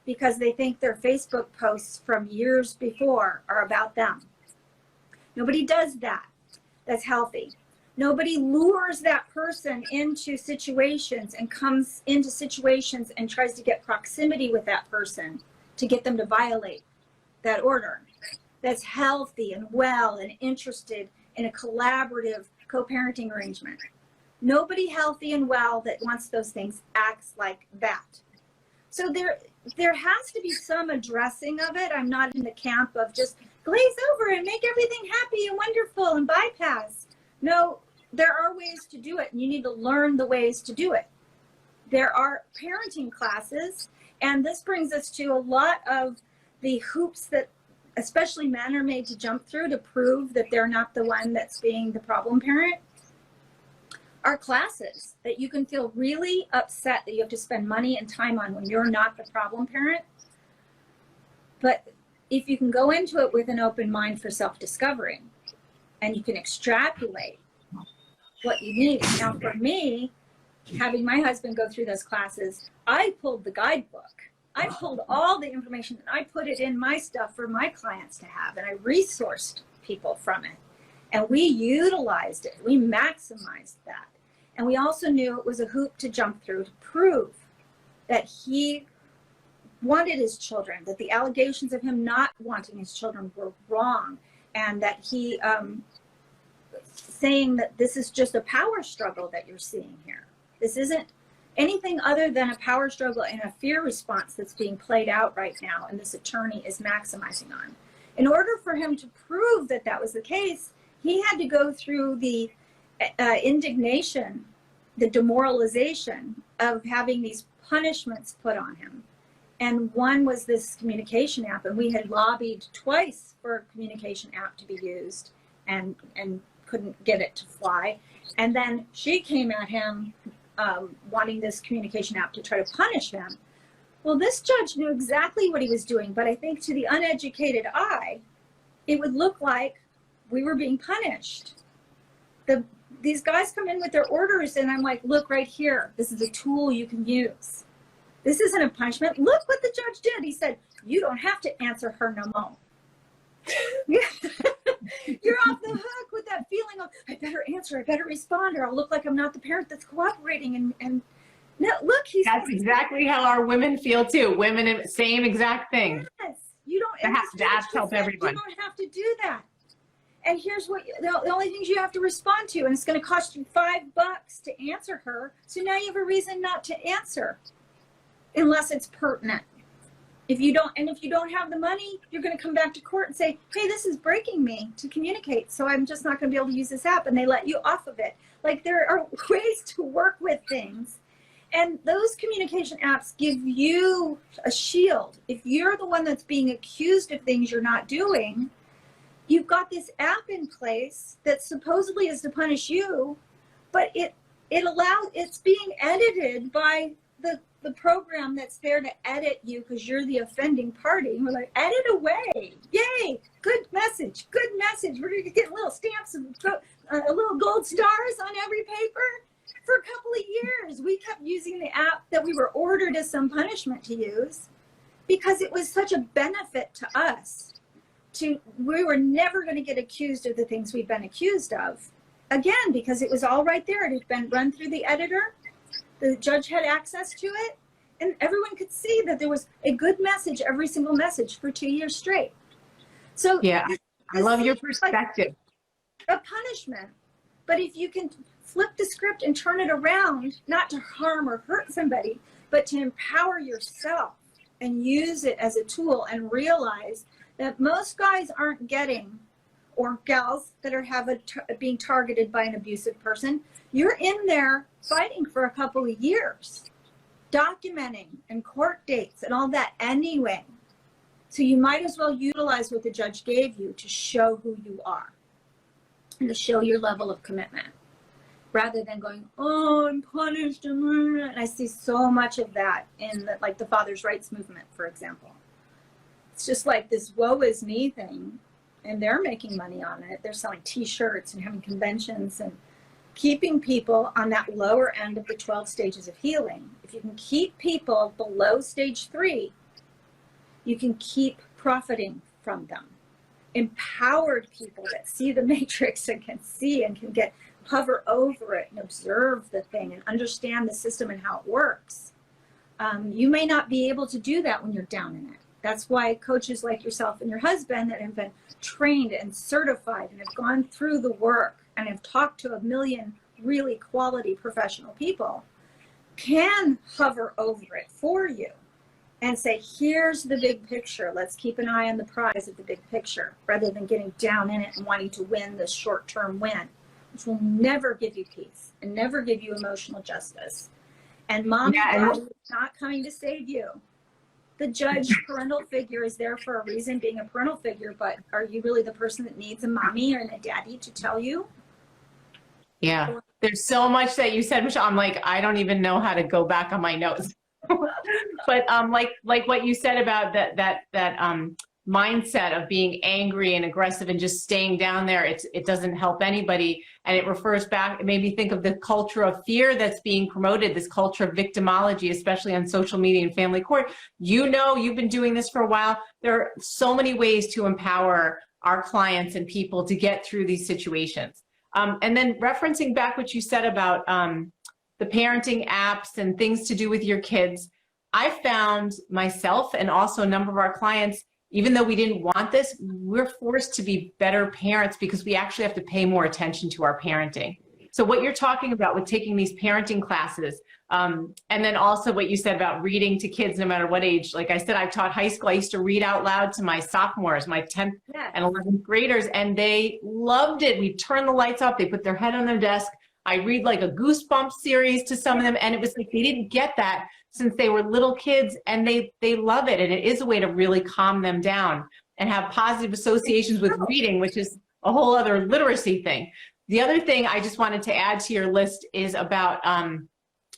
B: because they think their Facebook posts from years before are about them. Nobody does that. That's healthy. Nobody lures that person into situations and comes into situations and tries to get proximity with that person to get them to violate that order. That's healthy and well and interested in a collaborative co-parenting arrangement. Nobody healthy and well that wants those things acts like that. So there has to be some addressing of it. I'm not in the camp of just glaze over and make everything happy and wonderful and bypass. No, there are ways to do it, and you need to learn the ways to do it. There are parenting classes, and this brings us to a lot of the hoops that especially men are made to jump through to prove that they're not the one that's being the problem parent. Are classes that you can feel really upset that you have to spend money and time on when you're not the problem parent. But if you can go into it with an open mind for self-discovery, and you can extrapolate what you need. Now for me, having my husband go through those classes, I pulled the guidebook. I pulled all the information and I put it in my stuff for my clients to have, and I resourced people from it. And we utilized it. We maximized that. And we also knew it was a hoop to jump through to prove that he wanted his children, that the allegations of him not wanting his children were wrong, and that he saying that this is just a power struggle that you're seeing here. This isn't anything other than a power struggle and a fear response that's being played out right now, and this attorney is maximizing on. In order for him to prove that that was the case, he had to go through the indignation, the demoralization of having these punishments put on him. And one was this communication app, and we had lobbied twice for a communication app to be used and couldn't get it to fly. And then she came at him wanting this communication app to try to punish him. Well, this judge knew exactly what he was doing, but I think to the uneducated eye, it would look like we were being punished. These guys come in with their orders, and I'm like, look right here. This is a tool you can use. This isn't a punishment. Look what the judge did. He said, you don't have to answer her no more. You're off the hook with that feeling of, I better answer, I better respond, or I'll look like I'm not the parent that's cooperating. And no, look,
A: That's exactly how our women feel too. Women, same exact thing.
B: Yes, you don't.
A: Dads help everyone.
B: You don't have to do that. And here's what the only things you have to respond to, and it's going to cost you $5 to answer her. So now you have a reason not to answer, unless it's pertinent. If you don't have the money, you're going to come back to court and say, hey, this is breaking me to communicate, so I'm just not going to be able to use this app, and they let you off of it. Like, there are ways to work with things, and those communication apps give you a shield. If you're the one that's being accused of things you're not doing, you've got this app in place that supposedly is to punish you, but it's being edited by the program that's there to edit you because you're the offending party. And we're like, edit away. Yay. Good message. Good message. We're going to get little stamps and little gold stars on every paper. For a couple of years, we kept using the app that we were ordered as some punishment to use because it was such a benefit to us. We were never going to get accused of the things we've been accused of. Again, because it was all right there. It had been run through the editor. The judge had access to it, and everyone could see that there was a good message, every single message, for 2 years straight. So
A: yeah, I love your perspective.
B: Like a punishment, but if you can flip the script and turn it around, not to harm or hurt somebody, but to empower yourself and use it as a tool, and realize that most guys aren't getting, or gals that are being targeted by an abusive person, you're in there fighting for a couple of years, documenting and court dates and all that anyway. So you might as well utilize what the judge gave you to show who you are and to show your level of commitment, rather than going, oh, I'm punished. And I see so much of that in the father's rights movement, for example. It's just like this woe is me thing, and they're making money on it. They're selling t-shirts and having conventions and keeping people on that lower end of the 12 stages of healing. If you can keep people below stage 3, you can keep profiting from them. Empowered people that see the matrix and can see and can hover over it and observe the thing and understand the system and how it works. You may not be able to do that when you're down in it. That's why coaches like yourself and your husband that have been trained and certified and have gone through the work and have talked to 1 million really quality professional people can hover over it for you and say, here's the big picture. Let's keep an eye on the prize of the big picture, rather than getting down in it and wanting to win the short-term win, which will never give you peace and never give you emotional justice. And mom is not coming to save you. The judge, parental figure, is there for a reason, being a parental figure, but are you really the person that needs a mommy or a daddy to tell you?
A: Yeah, there's so much that you said, Michelle. I'm like, I don't even know how to go back on my notes. But like what you said about that mindset of being angry and aggressive and just staying down there, it doesn't help anybody. And it refers back, it made me think of the culture of fear that's being promoted, this culture of victimology, especially on social media and family court. You know, you've been doing this for a while. There are so many ways to empower our clients and people to get through these situations. And then referencing back what you said about the parenting apps and things to do with your kids, I found myself and also a number of our clients, even though we didn't want this, we're forced to be better parents because we actually have to pay more attention to our parenting. So what you're talking about with taking these parenting classes, and then also what you said about reading to kids no matter what age. Like I said, I've taught high school. I used to read out loud to my sophomores, my 10th and 11th graders, and they loved it. We'd turn the lights off. They put their head on their desk. I read like a Goosebumps series to some of them, and it was like they didn't get that since they were little kids, and they love it. And it is a way to really calm them down and have positive associations with reading, which is a whole other literacy thing. The other thing I just wanted to add to your list is about,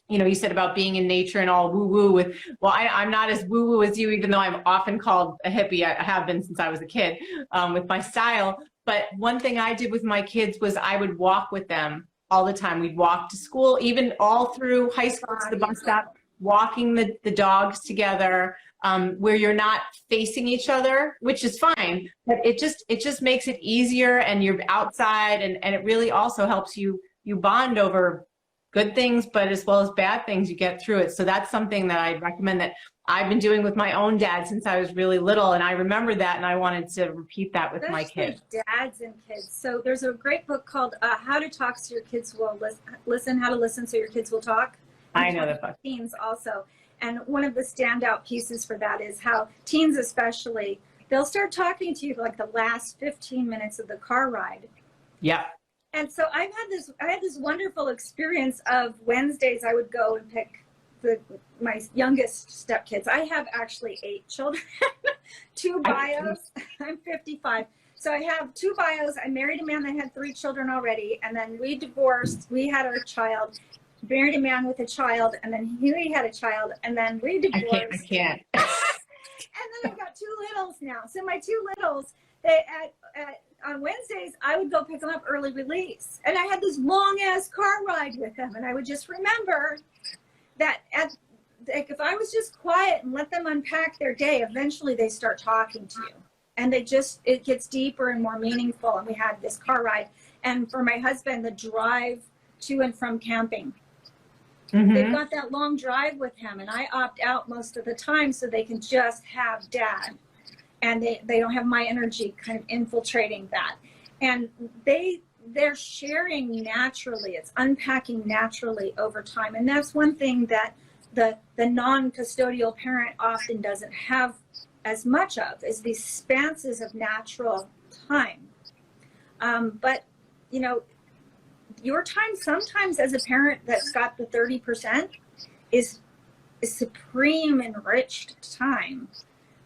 A: you know, you said about being in nature and all woo-woo with, well, I'm not as woo-woo as you, even though I'm often called a hippie. I have been since I was a kid with my style. But one thing I did with my kids was I would walk with them all the time. We'd walk to school, even all through high school to the bus stop, walking the dogs together, where you're not facing each other, which is fine, but it just makes it easier, and you're outside, and it really also helps you bond over good things, but as well as bad things, you get through it. So that's something that I recommend that I've been doing with my own dad since I was really little, and I remember that, and I wanted to repeat that with my kids.
B: Dads and kids. So there's a great book called How to Talk So Your Kids Will Listen, How to Listen So Your Kids Will Talk.
A: I know that book.
B: Teens also. And one of the standout pieces for that is how teens especially, they'll start talking to you like the last 15 minutes of the car ride.
A: Yeah.
B: And so I had this wonderful experience of Wednesdays. I would go and pick my youngest stepkids. I have actually 8 children, 2 bios. I'm 55. So I have 2 bios. I married a man that had 3 children already. And then we divorced. We had our child. Married a man with a child, and then he had a child, and then we divorced.
A: I can't.
B: And then I've got 2 littles now. So my 2 littles, they on Wednesdays, I would go pick them up early release. And I had this long ass car ride with them. And I would just remember that like if I was just quiet and let them unpack their day, eventually they start talking to you. And it gets deeper and more meaningful. And we had this car ride. And for my husband, the drive to and from camping. Mm-hmm. They've got that long drive with him, and I opt out most of the time so they can just have dad, and they don't have my energy kind of infiltrating that. And they're sharing naturally. It's unpacking naturally over time. And that's one thing that the non-custodial parent often doesn't have as much of, is these spanses of natural time. But, you know, your time sometimes as a parent that's got the 30% is supreme enriched time,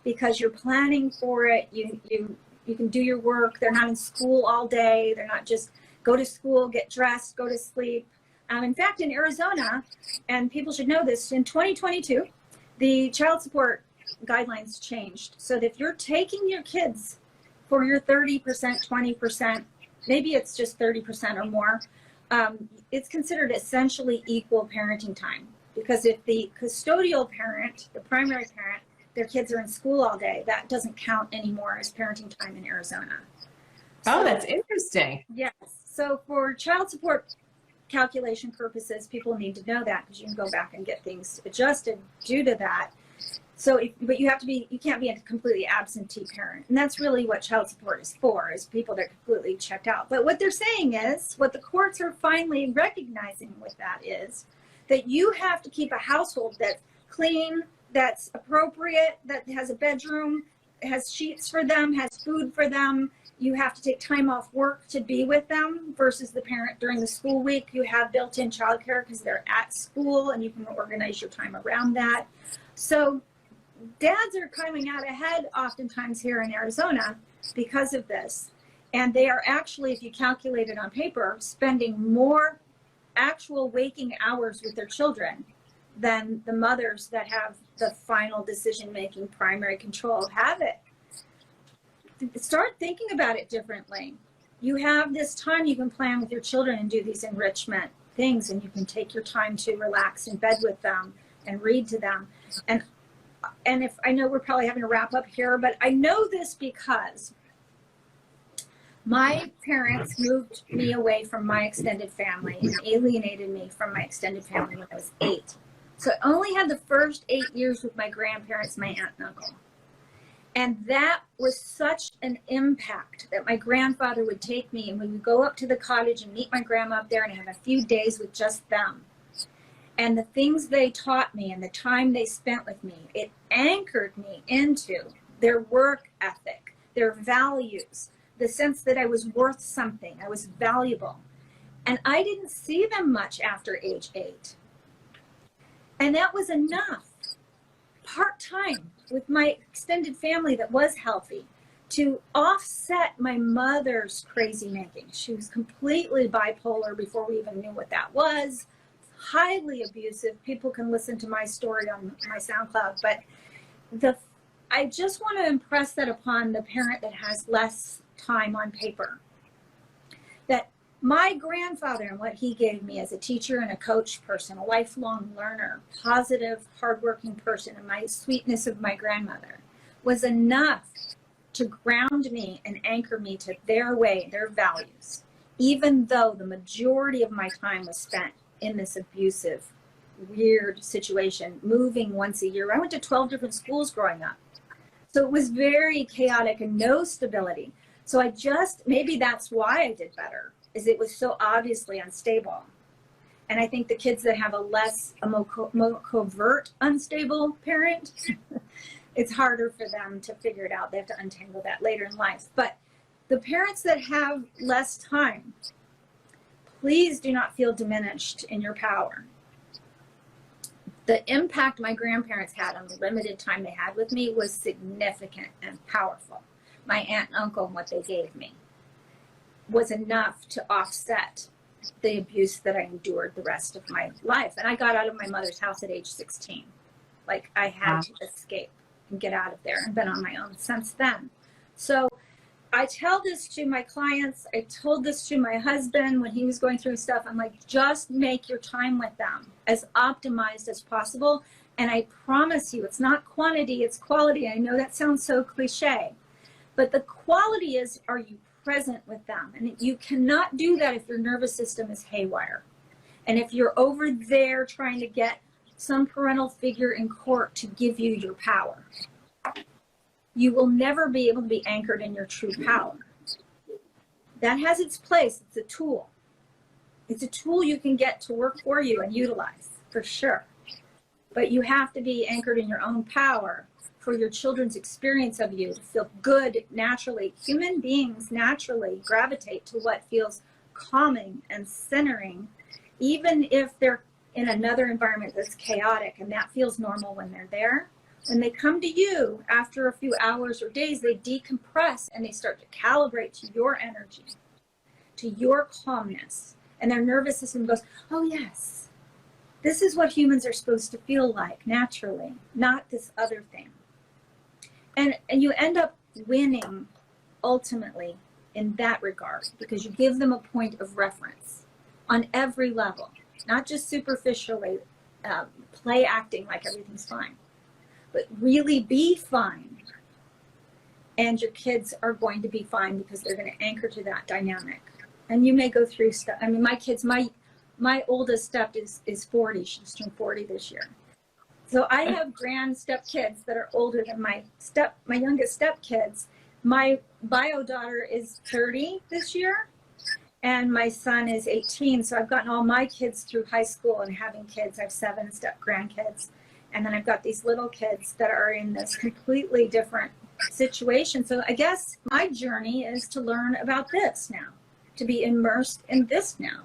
B: because you're planning for it. You can do your work. They're not in school all day. They're not just go to school, get dressed, go to sleep. In fact, in Arizona, and people should know this, in 2022, the child support guidelines changed. So that if you're taking your kids for your 30%, 20%, maybe it's just 30% or more, it's considered essentially equal parenting time. Because if the custodial parent, the primary parent, their kids are in school all day, that doesn't count anymore as parenting time in Arizona.
A: Oh, that's interesting.
B: Yes. So for child support calculation purposes, people need to know that, because you can go back and get things adjusted due to that. So, but you can't be a completely absentee parent. And that's really what child support is for, is people that are completely checked out. But what they're saying is, what the courts are finally recognizing with that is that you have to keep a household that's clean, that's appropriate, that has a bedroom, has sheets for them, has food for them. You have to take time off work to be with them, versus the parent during the school week. You have built-in childcare because they're at school, and you can organize your time around that. So dads are coming out ahead oftentimes here in Arizona because of this. And they are actually, if you calculate it on paper, spending more actual waking hours with their children than the mothers that have the final decision-making primary control have it. start thinking about it differently. You have this time you can plan with your children and do these enrichment things, and you can take your time to relax in bed with them and read to them. And if I know we're probably having to wrap up here, but I know this because my parents moved me away from my extended family and alienated me from my extended family when I was 8. So I only had the first 8 years with my grandparents, my aunt and uncle. And that was such an impact that my grandfather would take me and we would go up to the cottage and meet my grandma up there and have a few days with just them. And the things they taught me and the time they spent with me, it anchored me into their work ethic, their values, the sense that I was worth something, I was valuable. And I didn't see them much after age 8. And that was enough, part-time, with my extended family that was healthy, to offset my mother's crazy making. She was completely bipolar before we even knew what that was, highly abusive. People can listen to my story on my SoundCloud, but I just want to impress that upon the parent that has less time on paper, that my grandfather and what he gave me as a teacher and a coach person, a lifelong learner, positive, hardworking person, and my sweetness of my grandmother was enough to ground me and anchor me to their way, their values, even though the majority of my time was spent in this abusive, weird situation, moving once a year. I went to 12 different schools growing up. So it was very chaotic and no stability. So maybe that's why I did better, is it was so obviously unstable. And I think the kids that have a more covert, unstable parent, it's harder for them to figure it out. They have to untangle that later in life. But the parents that have less time, please do not feel diminished in your power. The impact my grandparents had on the limited time they had with me was significant and powerful. My aunt and uncle and what they gave me was enough to offset the abuse that I endured the rest of my life. And I got out of my mother's house at age 16. Like, I had to escape and get out of there, and been on my own since then. So I tell this to my clients. I told this to my husband when he was going through stuff. I'm like, just make your time with them as optimized as possible. And I promise you, it's not quantity, it's quality. I know that sounds so cliche, but the quality is, are you present with them? And you cannot do that if your nervous system is haywire. And if you're over there trying to get some parental figure in court to give you your power, you will never be able to be anchored in your true power. That has its place. It's a tool. It's a tool you can get to work for you and utilize, for sure. But you have to be anchored in your own power for your children's experience of you to feel good naturally. Human beings naturally gravitate to what feels calming and centering, even if they're in another environment that's chaotic, and that feels normal when they're there. When they come to you after a few hours or days, they decompress and they start to calibrate to your energy, to your calmness. And their nervous system goes, oh yes, this is what humans are supposed to feel like naturally, not this other thing. And you end up winning ultimately in that regard, because you give them a point of reference on every level, not just superficially play acting like everything's fine, but really be fine. And your kids are going to be fine because they're going to anchor to that dynamic. And you may go through stuff. I mean, my kids, my oldest step is 40. She's turned 40 this year. So I have grand step kids that are older than my youngest step kids. My bio daughter is 30 this year, and my son is 18. So I've gotten all my kids through high school and having kids. I have 7 step grandkids. And then I've got these little kids that are in this completely different situation. So I guess my journey is to learn about this now, to be immersed in this now,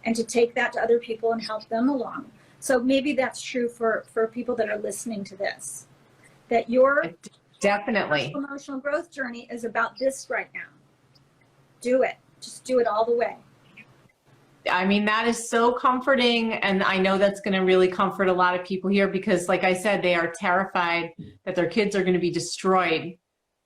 B: and to take that to other people and help them along. So maybe that's true for people that are listening to this, that your
A: definitely
B: emotional growth journey is about this right now. Do it. Just do it all the way.
A: I mean, that is so comforting. And I know that's going to really comfort a lot of people here, because like I said, they are terrified that their kids are going to be destroyed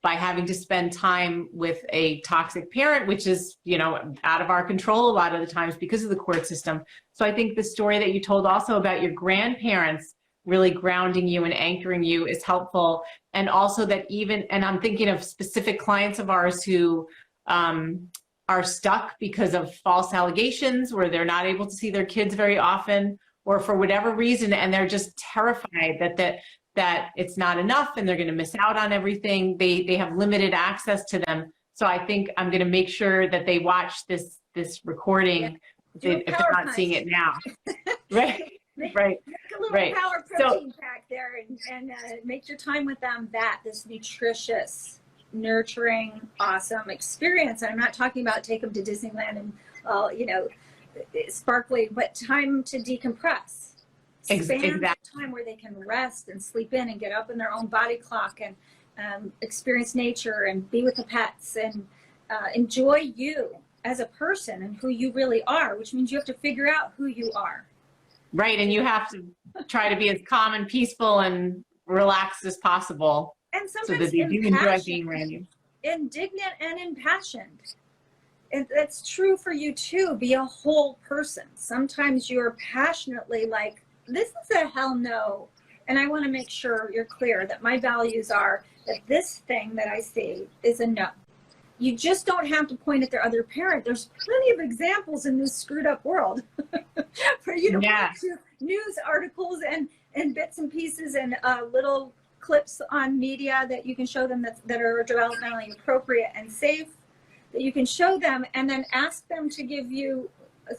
A: by having to spend time with a toxic parent, which is, you know, out of our control a lot of the times because of the court system. So I think the story that you told also about your grandparents really grounding you and anchoring you is helpful. And also that even, and I'm thinking of specific clients of ours who are stuck because of false allegations, where they're not able to see their kids very often, or for whatever reason, and they're just terrified that it's not enough and they're going to miss out on everything. They have limited access to them. So I think I'm going to make sure that they watch this recording if they're not seeing it now. Right. Right.
B: Make a little power protein pack there and make your time with them this nutritious, nurturing, awesome experience. And I'm not talking about take them to Disneyland and, you know, sparkly, but time to decompress. Spend time where they can rest and sleep in and get up in their own body clock and experience nature and be with the pets and enjoy you as a person and who you really are, which means you have to figure out who you are.
A: Right, and you have to try to be as calm and peaceful and relaxed as possible.
B: And sometimes
A: so that they do enjoy being around you.
B: Indignant and impassioned. That's true for you too. Be a whole person. Sometimes you're passionately like, this is a hell no. And I want to make sure you're clear that my values are that this thing that I see is a no. You just don't have to point at their other parent. There's plenty of examples in this screwed up world for you to watch news articles and bits and pieces and little clips on media that you can show them that are developmentally appropriate and safe, that you can show them and then ask them to give you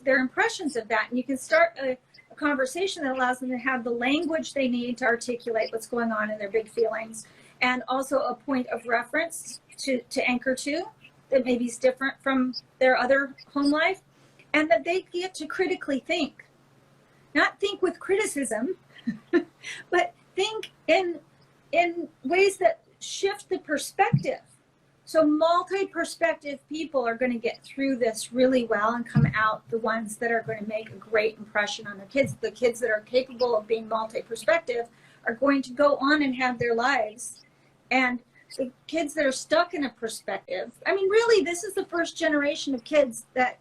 B: their impressions of that. And you can start a conversation that allows them to have the language they need to articulate what's going on in their big feelings, and also a point of reference to anchor to that maybe is different from their other home life, and that they get to critically think. Not think with criticism, but think in ways that shift the perspective. So multi-perspective people are going to get through this really well and come out the ones that are going to make a great impression on their kids. The kids that are capable of being multi-perspective are going to go on and have their lives. And the kids that are stuck in a perspective, I mean, really, this is the first generation of kids that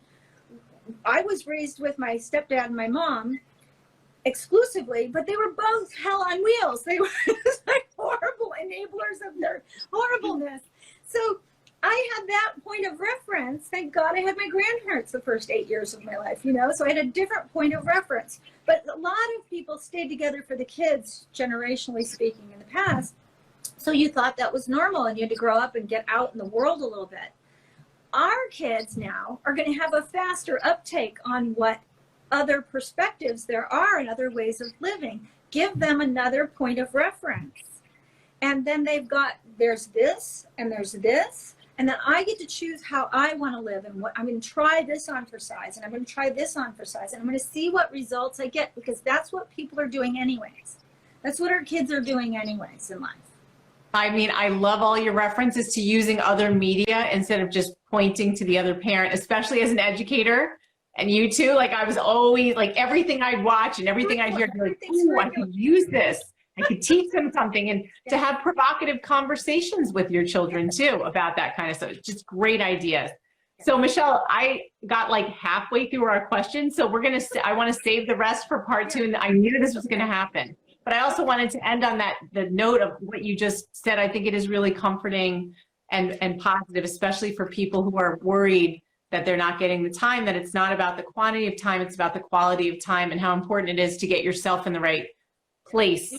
B: I was raised with my stepdad and my mom exclusively, but they were both hell on wheels. They were like horrible enablers of their horribleness. So I had that point of reference. Thank God I had my grandparents the first 8 years of my life, you know, so I had a different point of reference. But a lot of people stayed together for the kids, generationally speaking, in the past. So you thought that was normal and you had to grow up and get out in the world a little bit. Our kids now are going to have a faster uptake on what other perspectives there are and other ways of living. Give them another point of reference. And then they've got, there's this, and there's this, and then I get to choose how I want to live and what I'm going to try this on for size, and I'm going to try this on for size, and I'm going to see what results I get, because that's what people are doing anyways. That's what our kids are doing anyways in life.
A: I mean, I love all your references to using other media instead of just pointing to the other parent, especially as an educator. And you too, like I was always like everything I'd watch and everything I'd hear, like, ooh, I could use this. I could teach them something, and to have provocative conversations with your children too about that kind of stuff. It's just great ideas. So Michelle, I got like halfway through our questions, so I want to save the rest for part 2, and I knew this was going to happen. But I also wanted to end on the note of what you just said. I think it is really comforting and positive, especially for people who are worried that they're not getting the time, that it's not about the quantity of time, it's about the quality of time, and how important it is to get yourself in the right place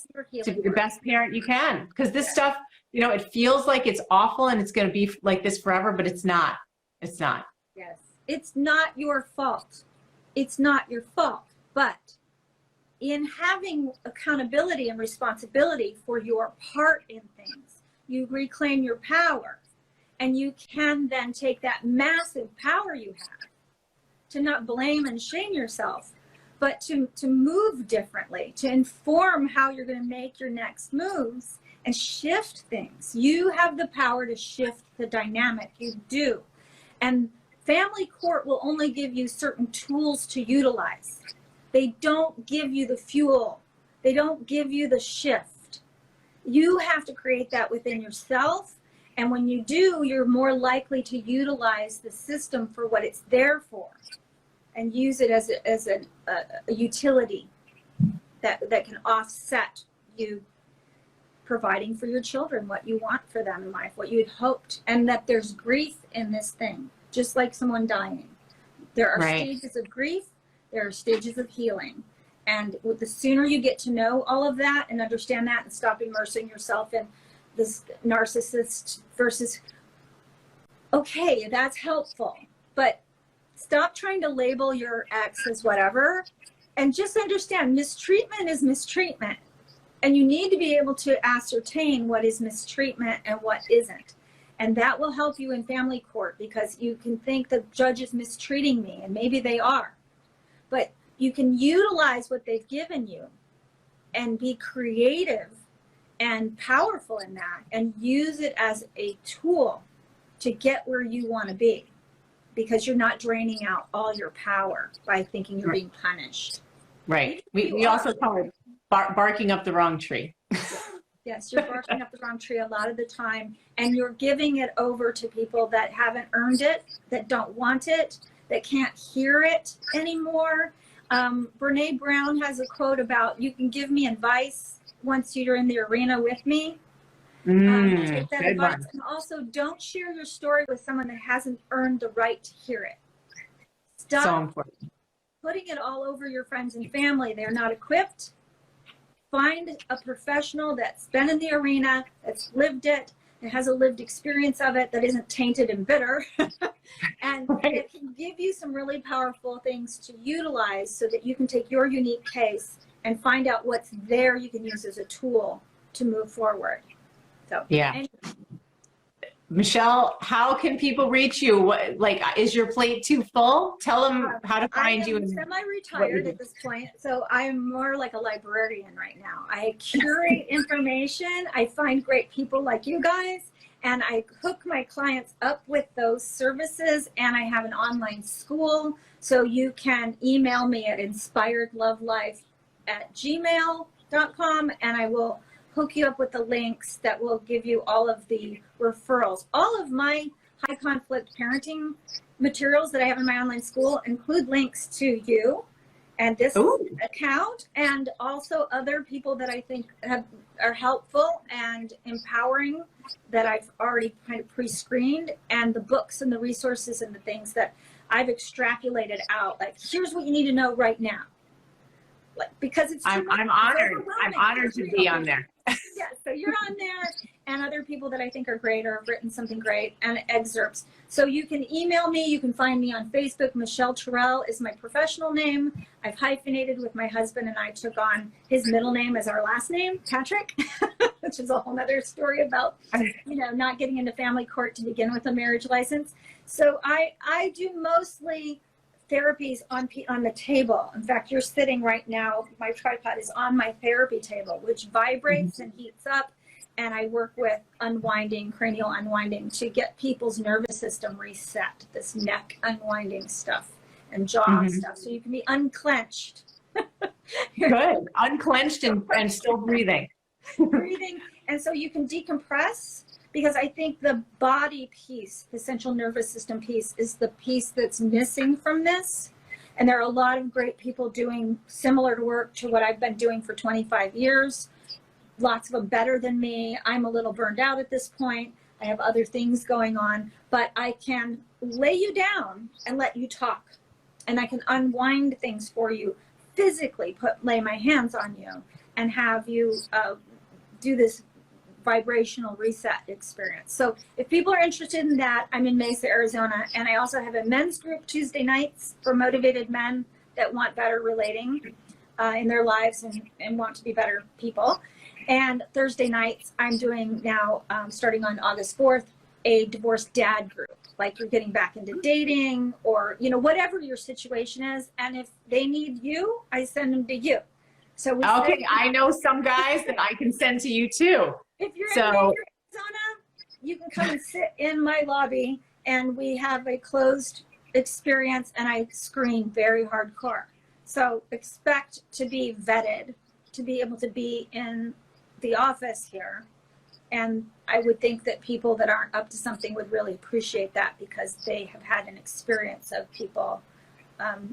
A: to be the best parent you can. Because this stuff, you know, it feels like it's awful and it's going to be like this forever, but it's not. It's not.
B: Yes. It's not your fault. It's not your fault. But in having accountability and responsibility for your part in things, you reclaim your power, and you can then take that massive power you have to not blame and shame yourself, but to move differently, to inform how you're going to make your next moves and shift things. You have the power to shift the dynamic. You do. And family court will only give you certain tools to utilize. They don't give you the fuel. They don't give you the shift. You have to create that within yourself And when you do, you're more likely to utilize the system for what it's there for and use it as a utility that can offset you providing for your children what you want for them in life, what you had hoped, and that there's grief in this thing, just like someone dying. There are stages of grief, there are stages of healing. And the sooner you get to know all of that and understand that and stop immersing yourself in this narcissist versus, okay, that's helpful, but stop trying to label your ex as whatever, and just understand mistreatment is mistreatment. And you need to be able to ascertain what is mistreatment and what isn't. And that will help you in family court, because you can think the judge is mistreating me, and maybe they are. But you can utilize what they've given you and be creative and powerful in that and use it as a tool to get where you want to be, because you're not draining out all your power by thinking you're being punished.
A: Right. We also call it barking up the wrong tree.
B: Yes, you're barking up the wrong tree a lot of the time, and you're giving it over to people that haven't earned it, that don't want it, that can't hear it anymore. Brene Brown has a quote about, you can give me advice once you're in the arena with me. Take that advice. And also, don't share your story with someone that hasn't earned the right to hear it. Stop
A: so important.
B: Putting it all over your friends and family. They're not equipped. Find a professional that's been in the arena, that's lived it, that has a lived experience of it, that isn't tainted and bitter, and it can give you some really powerful things to utilize so that you can take your unique case and find out what's there you can use as a tool to move forward. So
A: yeah. Michelle, how can people reach you? Like, is your plate too full? Tell them how to find you.
B: I'm semi-retired at this point, so I'm more like a librarian right now. I curate information. I find great people like you guys, and I hook my clients up with those services, and I have an online school, so you can email me at inspiredlovelife@gmail.com, and I will hook you up with the links that will give you all of the referrals. All of my high conflict parenting materials that I have in my online school include links to you and this account, and also other people that I think are helpful and empowering that I've already kind of pre-screened, and the books and the resources and the things that I've extrapolated out. Like, here's what you need to know right now. Like, because it's
A: I'm honored. I'm honored to be on there.
B: Yeah, so you're on there, and other people that I think are great or have written something great, and excerpts. So you can email me. You can find me on Facebook. Michelle Terrell is my professional name. I've hyphenated with my husband, and I took on his middle name as our last name, Patrick, which is a whole other story about, not getting into family court to begin with a marriage license. So I do mostly therapies on the table. In fact, you're sitting right now, my tripod is on my therapy table, which vibrates and heats up, and I work with unwinding, cranial unwinding, to get people's nervous system reset, this neck unwinding stuff and jaw stuff, so you can be unclenched.
A: Good. Unclenched and still breathing.
B: Breathing, and so you can decompress. Because I think the body piece, the central nervous system piece, is the piece that's missing from this. And there are a lot of great people doing similar work to what I've been doing for 25 years. Lots of them better than me. I'm a little burned out at this point. I have other things going on, but I can lay you down and let you talk. And I can unwind things for you physically, lay my hands on you and have you do this vibrational reset experience. So if people are interested in that, I'm in Mesa, Arizona, and I also have a men's group Tuesday nights for motivated men that want better relating in their lives and want to be better people. And Thursday nights, I'm doing now, starting on August 4th, a divorced dad group. Like, you're getting back into dating, or whatever your situation is. And if they need you, I send them to you. So
A: I know some guys that I can send to you too.
B: If you're in Arizona, you can come and sit in my lobby, and we have a closed experience, and I screen very hardcore. So expect to be vetted, to be able to be in the office here And I would think that people that aren't up to something would really appreciate that because they have had an experience of people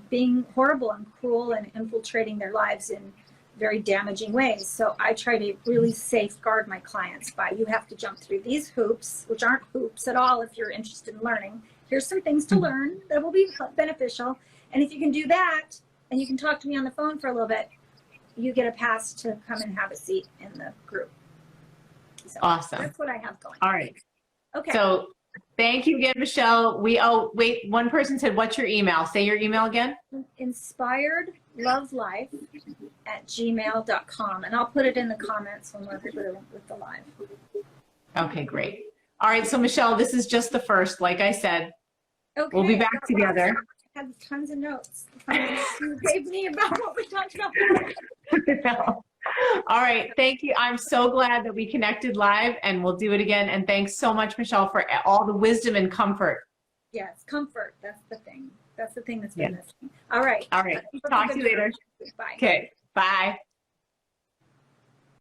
B: being horrible and cruel and infiltrating their lives in very damaging ways. So I try to really safeguard my clients by, you have to jump through these hoops, which aren't hoops at all if you're interested in learning. Here's some things to learn that will be beneficial. And if you can do that, and you can talk to me on the phone for a little bit, you get a pass to come and have a seat in the group. So
A: Awesome.
B: that's what I have going.
A: All right.
B: Okay.
A: So thank you again, Michelle. Wait, one person said, what's your email? Say your email again.
B: inspiredlovelife@gmail.com. And I'll put it in the comments when we're through with the live.
A: Okay, great. All right. So Michelle, this is just the first, like I said,
B: Okay.
A: we'll be back together.
B: I had tons of notes. You gave me about what we talked about.
A: All right. Thank you. I'm so glad that we connected live, and we'll do it again. And thanks so much, Michelle, for all the wisdom and comfort.
B: Yes, comfort. That's the thing. That's the thing that's been missing. All right.
A: All right. Talk to you later.
B: Bye.
A: Okay. Bye.